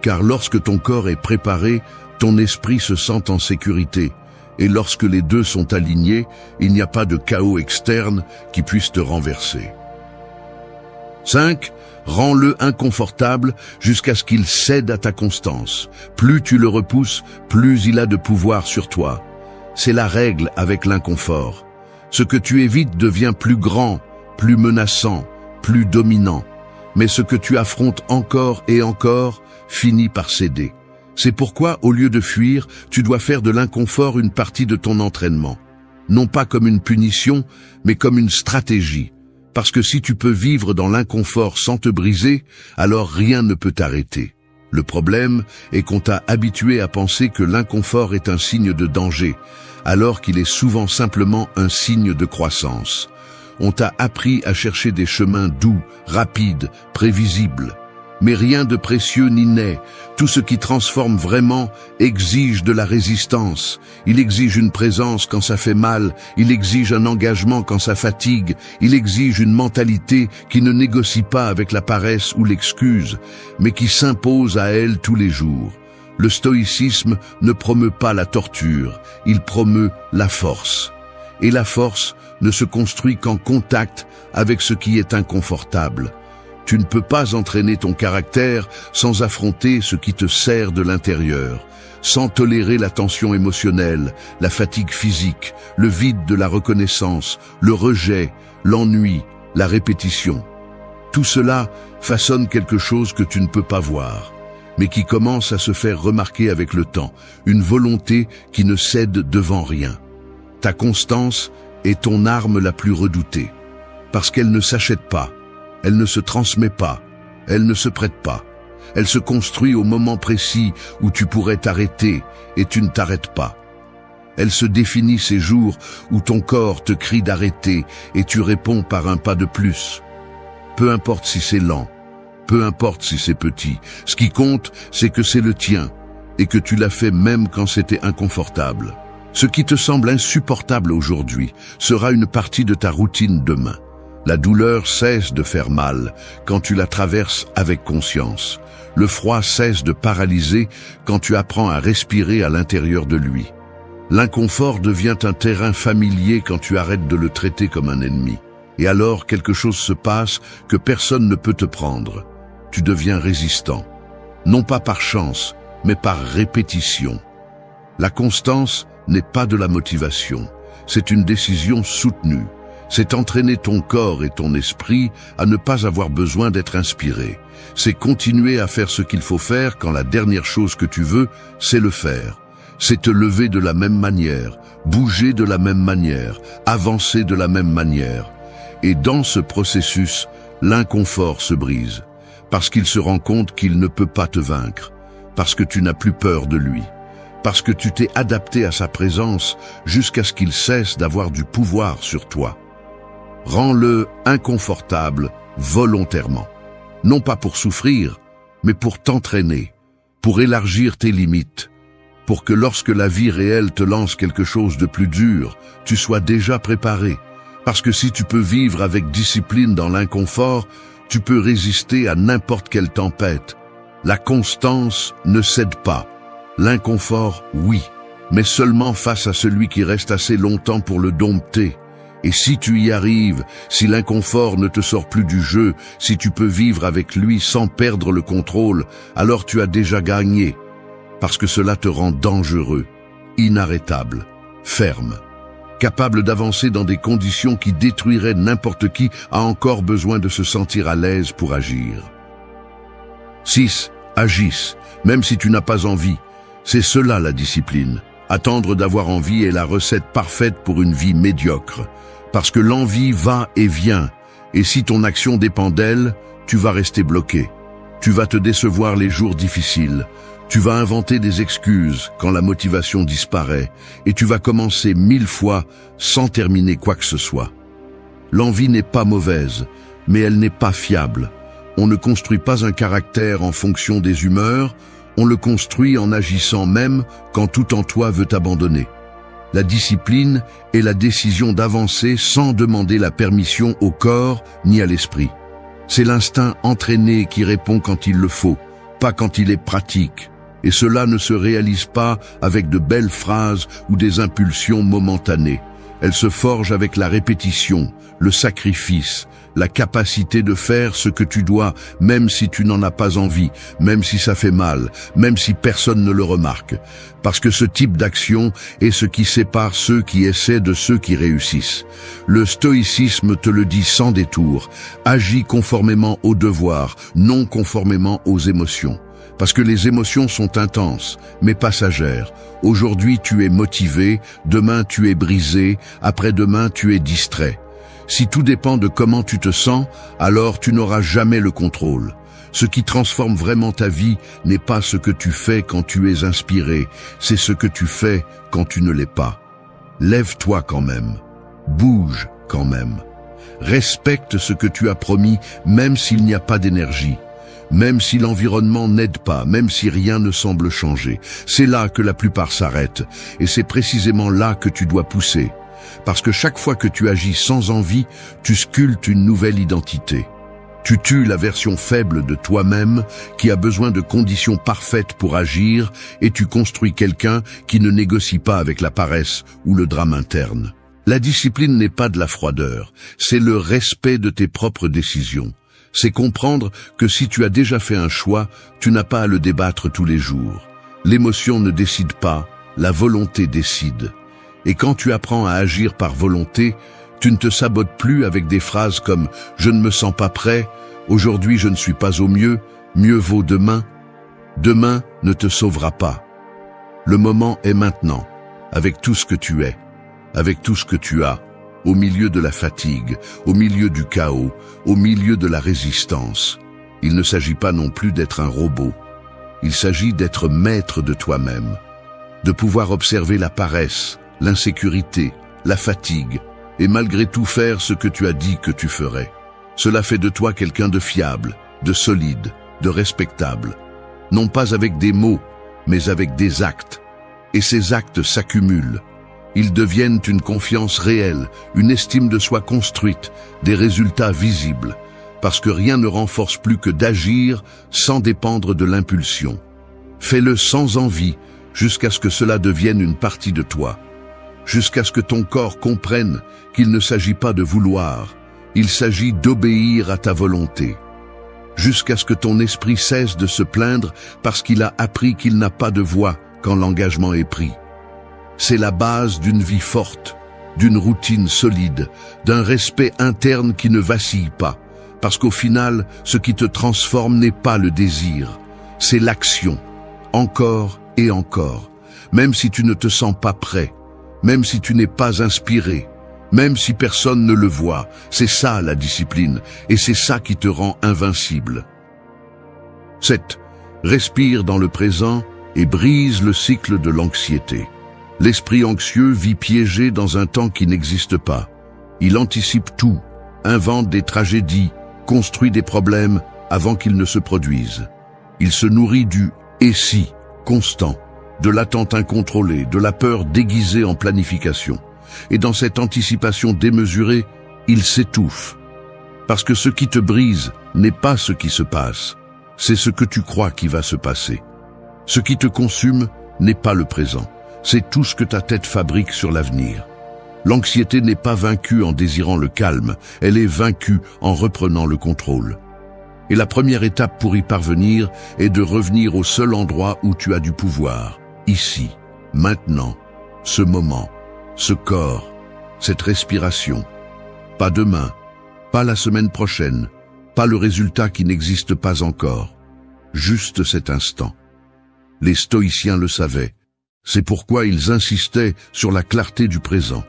Car lorsque ton corps est préparé, ton esprit se sent en sécurité. Et lorsque les deux sont alignés, il n'y a pas de chaos externe qui puisse te renverser. 5. Rends-le inconfortable jusqu'à ce qu'il cède à ta constance. Plus tu le repousses, plus il a de pouvoir sur toi. C'est la règle avec l'inconfort. Ce que tu évites devient plus grand, plus menaçant, plus dominant. Mais ce que tu affrontes encore et encore finit par céder. C'est pourquoi, au lieu de fuir, tu dois faire de l'inconfort une partie de ton entraînement. Non pas comme une punition, mais comme une stratégie. Parce que si tu peux vivre dans l'inconfort sans te briser, alors rien ne peut t'arrêter. Le problème est qu'on t'a habitué à penser que l'inconfort est un signe de danger, alors qu'il est souvent simplement un signe de croissance. On t'a appris à chercher des chemins doux, rapides, prévisibles. Mais rien de précieux n'y naît. Tout ce qui transforme vraiment exige de la résistance. Il exige une présence quand ça fait mal. Il exige un engagement quand ça fatigue. Il exige une mentalité qui ne négocie pas avec la paresse ou l'excuse, mais qui s'impose à elle tous les jours. Le stoïcisme ne promeut pas la torture, il promeut la force. Et la force ne se construit qu'en contact avec ce qui est inconfortable. Tu ne peux pas entraîner ton caractère sans affronter ce qui te serre de l'intérieur, sans tolérer la tension émotionnelle, la fatigue physique, le vide de la reconnaissance, le rejet, l'ennui, la répétition. Tout cela façonne quelque chose que tu ne peux pas voir, mais qui commence à se faire remarquer avec le temps, une volonté qui ne cède devant rien. Ta constance est ton arme la plus redoutée, parce qu'elle ne s'achète pas, elle ne se transmet pas, elle ne se prête pas. Elle se construit au moment précis où tu pourrais t'arrêter et tu ne t'arrêtes pas. Elle se définit ces jours où ton corps te crie d'arrêter et tu réponds par un pas de plus. Peu importe si c'est lent, peu importe si c'est petit, ce qui compte, c'est que c'est le tien et que tu l'as fait même quand c'était inconfortable. Ce qui te semble insupportable aujourd'hui sera une partie de ta routine demain. La douleur cesse de faire mal quand tu la traverses avec conscience. Le froid cesse de paralyser quand tu apprends à respirer à l'intérieur de lui. L'inconfort devient un terrain familier quand tu arrêtes de le traiter comme un ennemi. Et alors quelque chose se passe que personne ne peut te prendre. Tu deviens résistant. Non pas par chance, mais par répétition. La constance n'est pas de la motivation, c'est une décision soutenue. C'est entraîner ton corps et ton esprit à ne pas avoir besoin d'être inspiré. C'est continuer à faire ce qu'il faut faire quand la dernière chose que tu veux, c'est le faire. C'est te lever de la même manière, bouger de la même manière, avancer de la même manière. Et dans ce processus, l'inconfort se brise, parce qu'il se rend compte qu'il ne peut pas te vaincre, parce que tu n'as plus peur de lui, parce que tu t'es adapté à sa présence jusqu'à ce qu'il cesse d'avoir du pouvoir sur toi. Rends-le inconfortable volontairement, non pas pour souffrir, mais pour t'entraîner, pour élargir tes limites, pour que lorsque la vie réelle te lance quelque chose de plus dur, tu sois déjà préparé. Parce que si tu peux vivre avec discipline dans l'inconfort, tu peux résister à n'importe quelle tempête. La constance ne cède pas. L'inconfort, oui, mais seulement face à celui qui reste assez longtemps pour le dompter. Et si tu y arrives, si l'inconfort ne te sort plus du jeu, si tu peux vivre avec lui sans perdre le contrôle, alors tu as déjà gagné. Parce que cela te rend dangereux, inarrêtable, ferme. Capable d'avancer dans des conditions qui détruiraient n'importe qui, a encore besoin de se sentir à l'aise pour agir. 6. Agisse, même si tu n'as pas envie. C'est cela la discipline. Attendre d'avoir envie est la recette parfaite pour une vie médiocre. Parce que l'envie va et vient, et si ton action dépend d'elle, tu vas rester bloqué. Tu vas te décevoir les jours difficiles. Tu vas inventer des excuses quand la motivation disparaît et tu vas commencer 1000 fois sans terminer quoi que ce soit. L'envie n'est pas mauvaise, mais elle n'est pas fiable. On ne construit pas un caractère en fonction des humeurs, on le construit en agissant même quand tout en toi veut abandonner. La discipline est la décision d'avancer sans demander la permission au corps ni à l'esprit. C'est l'instinct entraîné qui répond quand il le faut, pas quand il est pratique. Et cela ne se réalise pas avec de belles phrases ou des impulsions momentanées. Elle se forge avec la répétition, le sacrifice, la capacité de faire ce que tu dois, même si tu n'en as pas envie, même si ça fait mal, même si personne ne le remarque. Parce que ce type d'action est ce qui sépare ceux qui essaient de ceux qui réussissent. Le stoïcisme te le dit sans détour. Agis conformément aux devoirs, non conformément aux émotions. Parce que les émotions sont intenses, mais passagères. Aujourd'hui, tu es motivé, demain tu es brisé, après-demain tu es distrait. Si tout dépend de comment tu te sens, alors tu n'auras jamais le contrôle. Ce qui transforme vraiment ta vie n'est pas ce que tu fais quand tu es inspiré, c'est ce que tu fais quand tu ne l'es pas. Lève-toi quand même. Bouge quand même. Respecte ce que tu as promis, même s'il n'y a pas d'énergie. Même si l'environnement n'aide pas, même si rien ne semble changer. C'est là que la plupart s'arrêtent, et c'est précisément là que tu dois pousser. Parce que chaque fois que tu agis sans envie, tu sculptes une nouvelle identité. Tu tues la version faible de toi-même qui a besoin de conditions parfaites pour agir, et tu construis quelqu'un qui ne négocie pas avec la paresse ou le drame interne. La discipline n'est pas de la froideur, c'est le respect de tes propres décisions. C'est comprendre que si tu as déjà fait un choix, tu n'as pas à le débattre tous les jours. L'émotion ne décide pas, la volonté décide. Et quand tu apprends à agir par volonté, tu ne te sabotes plus avec des phrases comme « je ne me sens pas prêt »,« aujourd'hui je ne suis pas au mieux »,« mieux vaut demain ». Demain ne te sauvera pas. Le moment est maintenant, avec tout ce que tu es, avec tout ce que tu as, au milieu de la fatigue, au milieu du chaos, au milieu de la résistance. Il ne s'agit pas non plus d'être un robot. Il s'agit d'être maître de toi-même, de pouvoir observer la paresse, l'insécurité, la fatigue, et malgré tout faire ce que tu as dit que tu ferais. Cela fait de toi quelqu'un de fiable, de solide, de respectable. Non pas avec des mots, mais avec des actes. Et ces actes s'accumulent. Ils deviennent une confiance réelle, une estime de soi construite, des résultats visibles, parce que rien ne renforce plus que d'agir sans dépendre de l'impulsion. Fais-le sans envie, jusqu'à ce que cela devienne une partie de toi, jusqu'à ce que ton corps comprenne qu'il ne s'agit pas de vouloir, il s'agit d'obéir à ta volonté, jusqu'à ce que ton esprit cesse de se plaindre parce qu'il a appris qu'il n'a pas de voix quand l'engagement est pris. C'est la base d'une vie forte, d'une routine solide, d'un respect interne qui ne vacille pas, parce qu'au final, ce qui te transforme n'est pas le désir, c'est l'action, encore et encore, même si tu ne te sens pas prêt, même si tu n'es pas inspiré, même si personne ne le voit. C'est ça la discipline, et c'est ça qui te rend invincible. 7. Respire dans le présent et brise le cycle de l'anxiété. L'esprit anxieux vit piégé dans un temps qui n'existe pas. Il anticipe tout, invente des tragédies, construit des problèmes avant qu'ils ne se produisent. Il se nourrit du « et si » constant, de l'attente incontrôlée, de la peur déguisée en planification. Et dans cette anticipation démesurée, il s'étouffe. Parce que ce qui te brise n'est pas ce qui se passe, c'est ce que tu crois qui va se passer. Ce qui te consume n'est pas le présent, c'est tout ce que ta tête fabrique sur l'avenir. L'anxiété n'est pas vaincue en désirant le calme, elle est vaincue en reprenant le contrôle. Et la première étape pour y parvenir est de revenir au seul endroit où tu as du pouvoir, ici, maintenant, ce moment, ce corps, cette respiration. Pas demain, pas la semaine prochaine, pas le résultat qui n'existe pas encore, juste cet instant. Les stoïciens le savaient, c'est pourquoi ils insistaient sur la clarté du présent,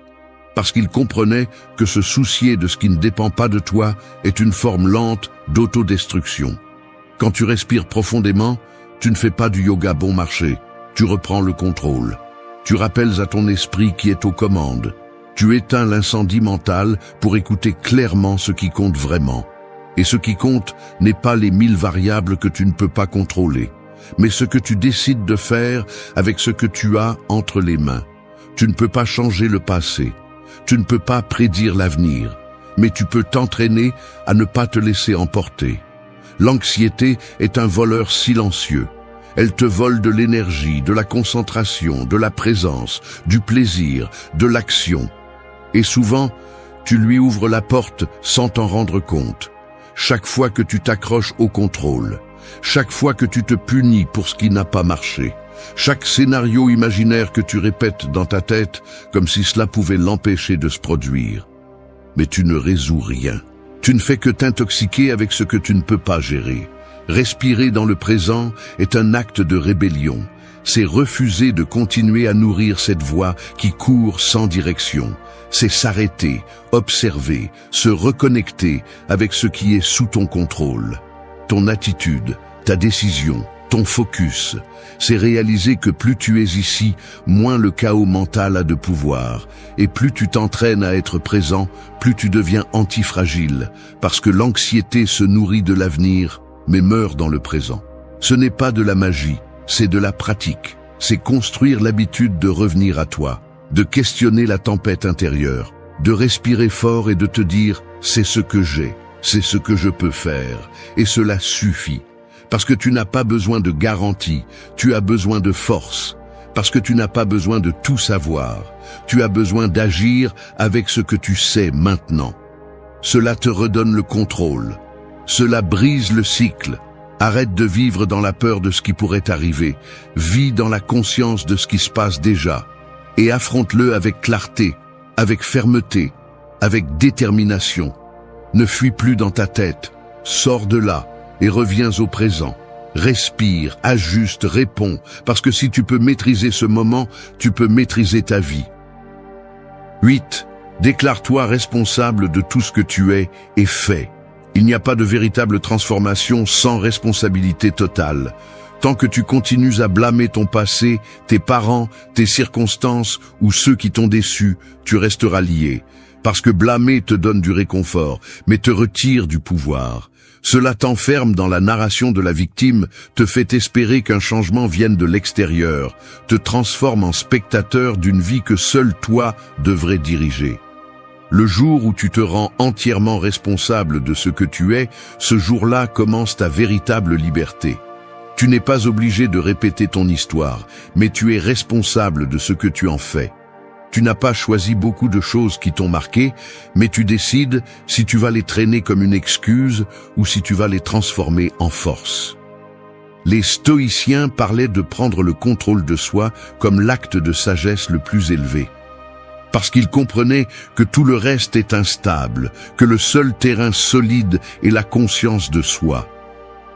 parce qu'ils comprenaient que se soucier de ce qui ne dépend pas de toi est une forme lente d'autodestruction. Quand tu respires profondément, tu ne fais pas du yoga bon marché, tu reprends le contrôle. Tu rappelles à ton esprit qui est aux commandes. Tu éteins l'incendie mental pour écouter clairement ce qui compte vraiment. Et ce qui compte n'est pas les 1000 variables que tu ne peux pas contrôler, mais ce que tu décides de faire avec ce que tu as entre les mains. Tu ne peux pas changer le passé. Tu ne peux pas prédire l'avenir, mais tu peux t'entraîner à ne pas te laisser emporter. L'anxiété est un voleur silencieux. Elle te vole de l'énergie, de la concentration, de la présence, du plaisir, de l'action. Et souvent, tu lui ouvres la porte sans t'en rendre compte. Chaque fois que tu t'accroches au contrôle, chaque fois que tu te punis pour ce qui n'a pas marché, chaque scénario imaginaire que tu répètes dans ta tête comme si cela pouvait l'empêcher de se produire. Mais tu ne résous rien. Tu ne fais que t'intoxiquer avec ce que tu ne peux pas gérer. Respirer dans le présent est un acte de rébellion. C'est refuser de continuer à nourrir cette voix qui court sans direction. C'est s'arrêter, observer, se reconnecter avec ce qui est sous ton contrôle. Ton attitude, ta décision, ton focus. C'est réaliser que plus tu es ici, moins le chaos mental a de pouvoir. Et plus tu t'entraînes à être présent, plus tu deviens antifragile. Parce que l'anxiété se nourrit de l'avenir, mais meurt dans le présent. Ce n'est pas de la magie, c'est de la pratique. C'est construire l'habitude de revenir à toi, de questionner la tempête intérieure, de respirer fort et de te dire « c'est ce que j'ai, c'est ce que je peux faire » et cela suffit. Parce que tu n'as pas besoin de garantie, tu as besoin de force. Parce que tu n'as pas besoin de tout savoir, tu as besoin d'agir avec ce que tu sais maintenant. Cela te redonne le contrôle. Cela brise le cycle. Arrête de vivre dans la peur de ce qui pourrait arriver. Vis dans la conscience de ce qui se passe déjà. Et affronte-le avec clarté, avec fermeté, avec détermination. Ne fuis plus dans ta tête. Sors de là et reviens au présent. Respire, ajuste, réponds, parce que si tu peux maîtriser ce moment, tu peux maîtriser ta vie. 8. Déclare-toi responsable de tout ce que tu es et fais. Il n'y a pas de véritable transformation sans responsabilité totale. Tant que tu continues à blâmer ton passé, tes parents, tes circonstances ou ceux qui t'ont déçu, tu resteras lié. Parce que blâmer te donne du réconfort, mais te retire du pouvoir. Cela t'enferme dans la narration de la victime, te fait espérer qu'un changement vienne de l'extérieur, te transforme en spectateur d'une vie que seul toi devrais diriger. Le jour où tu te rends entièrement responsable de ce que tu es, ce jour-là commence ta véritable liberté. Tu n'es pas obligé de répéter ton histoire, mais tu es responsable de ce que tu en fais. Tu n'as pas choisi beaucoup de choses qui t'ont marqué, mais tu décides si tu vas les traîner comme une excuse ou si tu vas les transformer en force. Les stoïciens parlaient de prendre le contrôle de soi comme l'acte de sagesse le plus élevé. Parce qu'ils comprenaient que tout le reste est instable, que le seul terrain solide est la conscience de soi.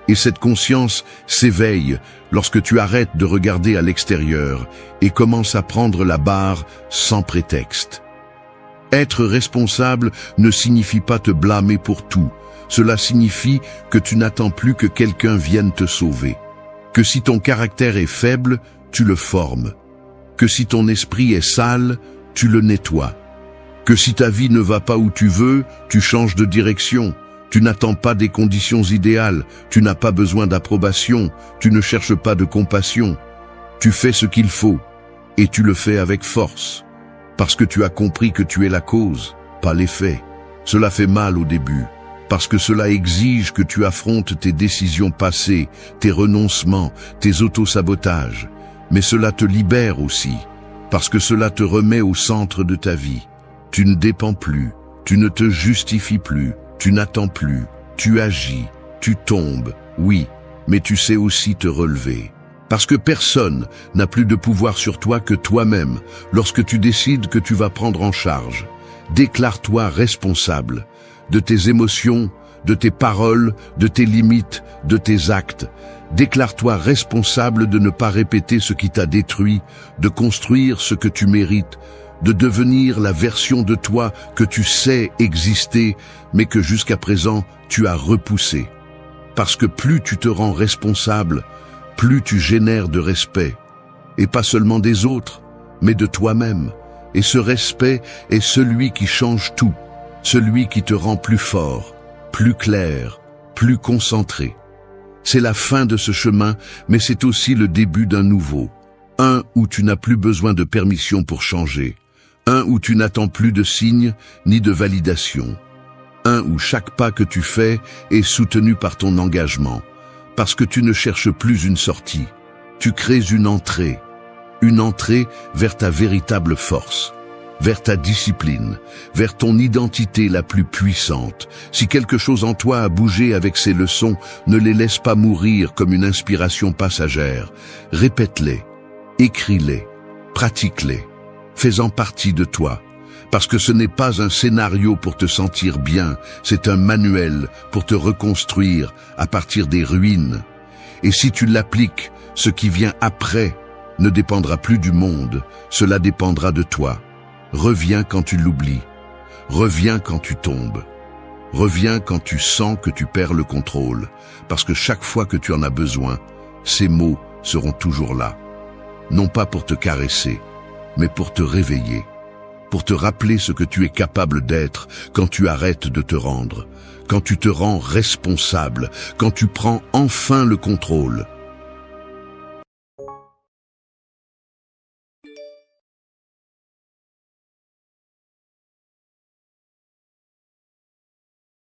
Et cette conscience s'éveille lorsque tu arrêtes de regarder à l'extérieur et commences à prendre la barre sans prétexte. Être responsable ne signifie pas te blâmer pour tout. Cela signifie que tu n'attends plus que quelqu'un vienne te sauver. Que si ton caractère est faible, tu le formes. Que si ton esprit est sale, tu le nettoies. Que si ta vie ne va pas où tu veux, tu changes de direction. Tu n'attends pas des conditions idéales, tu n'as pas besoin d'approbation, tu ne cherches pas de compassion. Tu fais ce qu'il faut, et tu le fais avec force. Parce que tu as compris que tu es la cause, pas l'effet. Cela fait mal au début, parce que cela exige que tu affrontes tes décisions passées, tes renoncements, tes autosabotages. Mais cela te libère aussi, parce que cela te remet au centre de ta vie. Tu ne dépends plus, tu ne te justifies plus. Tu n'attends plus, tu agis, tu tombes, oui, mais tu sais aussi te relever. Parce que personne n'a plus de pouvoir sur toi que toi-même lorsque tu décides que tu vas prendre en charge. Déclare-toi responsable de tes émotions, de tes paroles, de tes limites, de tes actes. Déclare-toi responsable de ne pas répéter ce qui t'a détruit, de construire ce que tu mérites, de devenir la version de toi que tu sais exister, mais que jusqu'à présent tu as repoussé. Parce que plus tu te rends responsable, plus tu génères de respect. Et pas seulement des autres, mais de toi-même. Et ce respect est celui qui change tout, celui qui te rend plus fort, plus clair, plus concentré. C'est la fin de ce chemin, mais c'est aussi le début d'un nouveau. Un où tu n'as plus besoin de permission pour changer. Un où tu n'attends plus de signes ni de validation. Un où chaque pas que tu fais est soutenu par ton engagement. Parce que tu ne cherches plus une sortie. Tu crées une entrée vers ta véritable force, vers ta discipline, vers ton identité la plus puissante. Si quelque chose en toi a bougé avec ces leçons, ne les laisse pas mourir comme une inspiration passagère. Répète-les, écris-les, pratique-les. Fais-en partie de toi, parce que ce n'est pas un scénario pour te sentir bien, c'est un manuel pour te reconstruire à partir des ruines. Et si tu l'appliques, ce qui vient après ne dépendra plus du monde, cela dépendra de toi. Reviens quand tu l'oublies, reviens quand tu tombes, reviens quand tu sens que tu perds le contrôle, parce que chaque fois que tu en as besoin, ces mots seront toujours là, non pas pour te caresser, mais pour te réveiller, pour te rappeler ce que tu es capable d'être quand tu arrêtes de te rendre, quand tu te rends responsable, quand tu prends enfin le contrôle.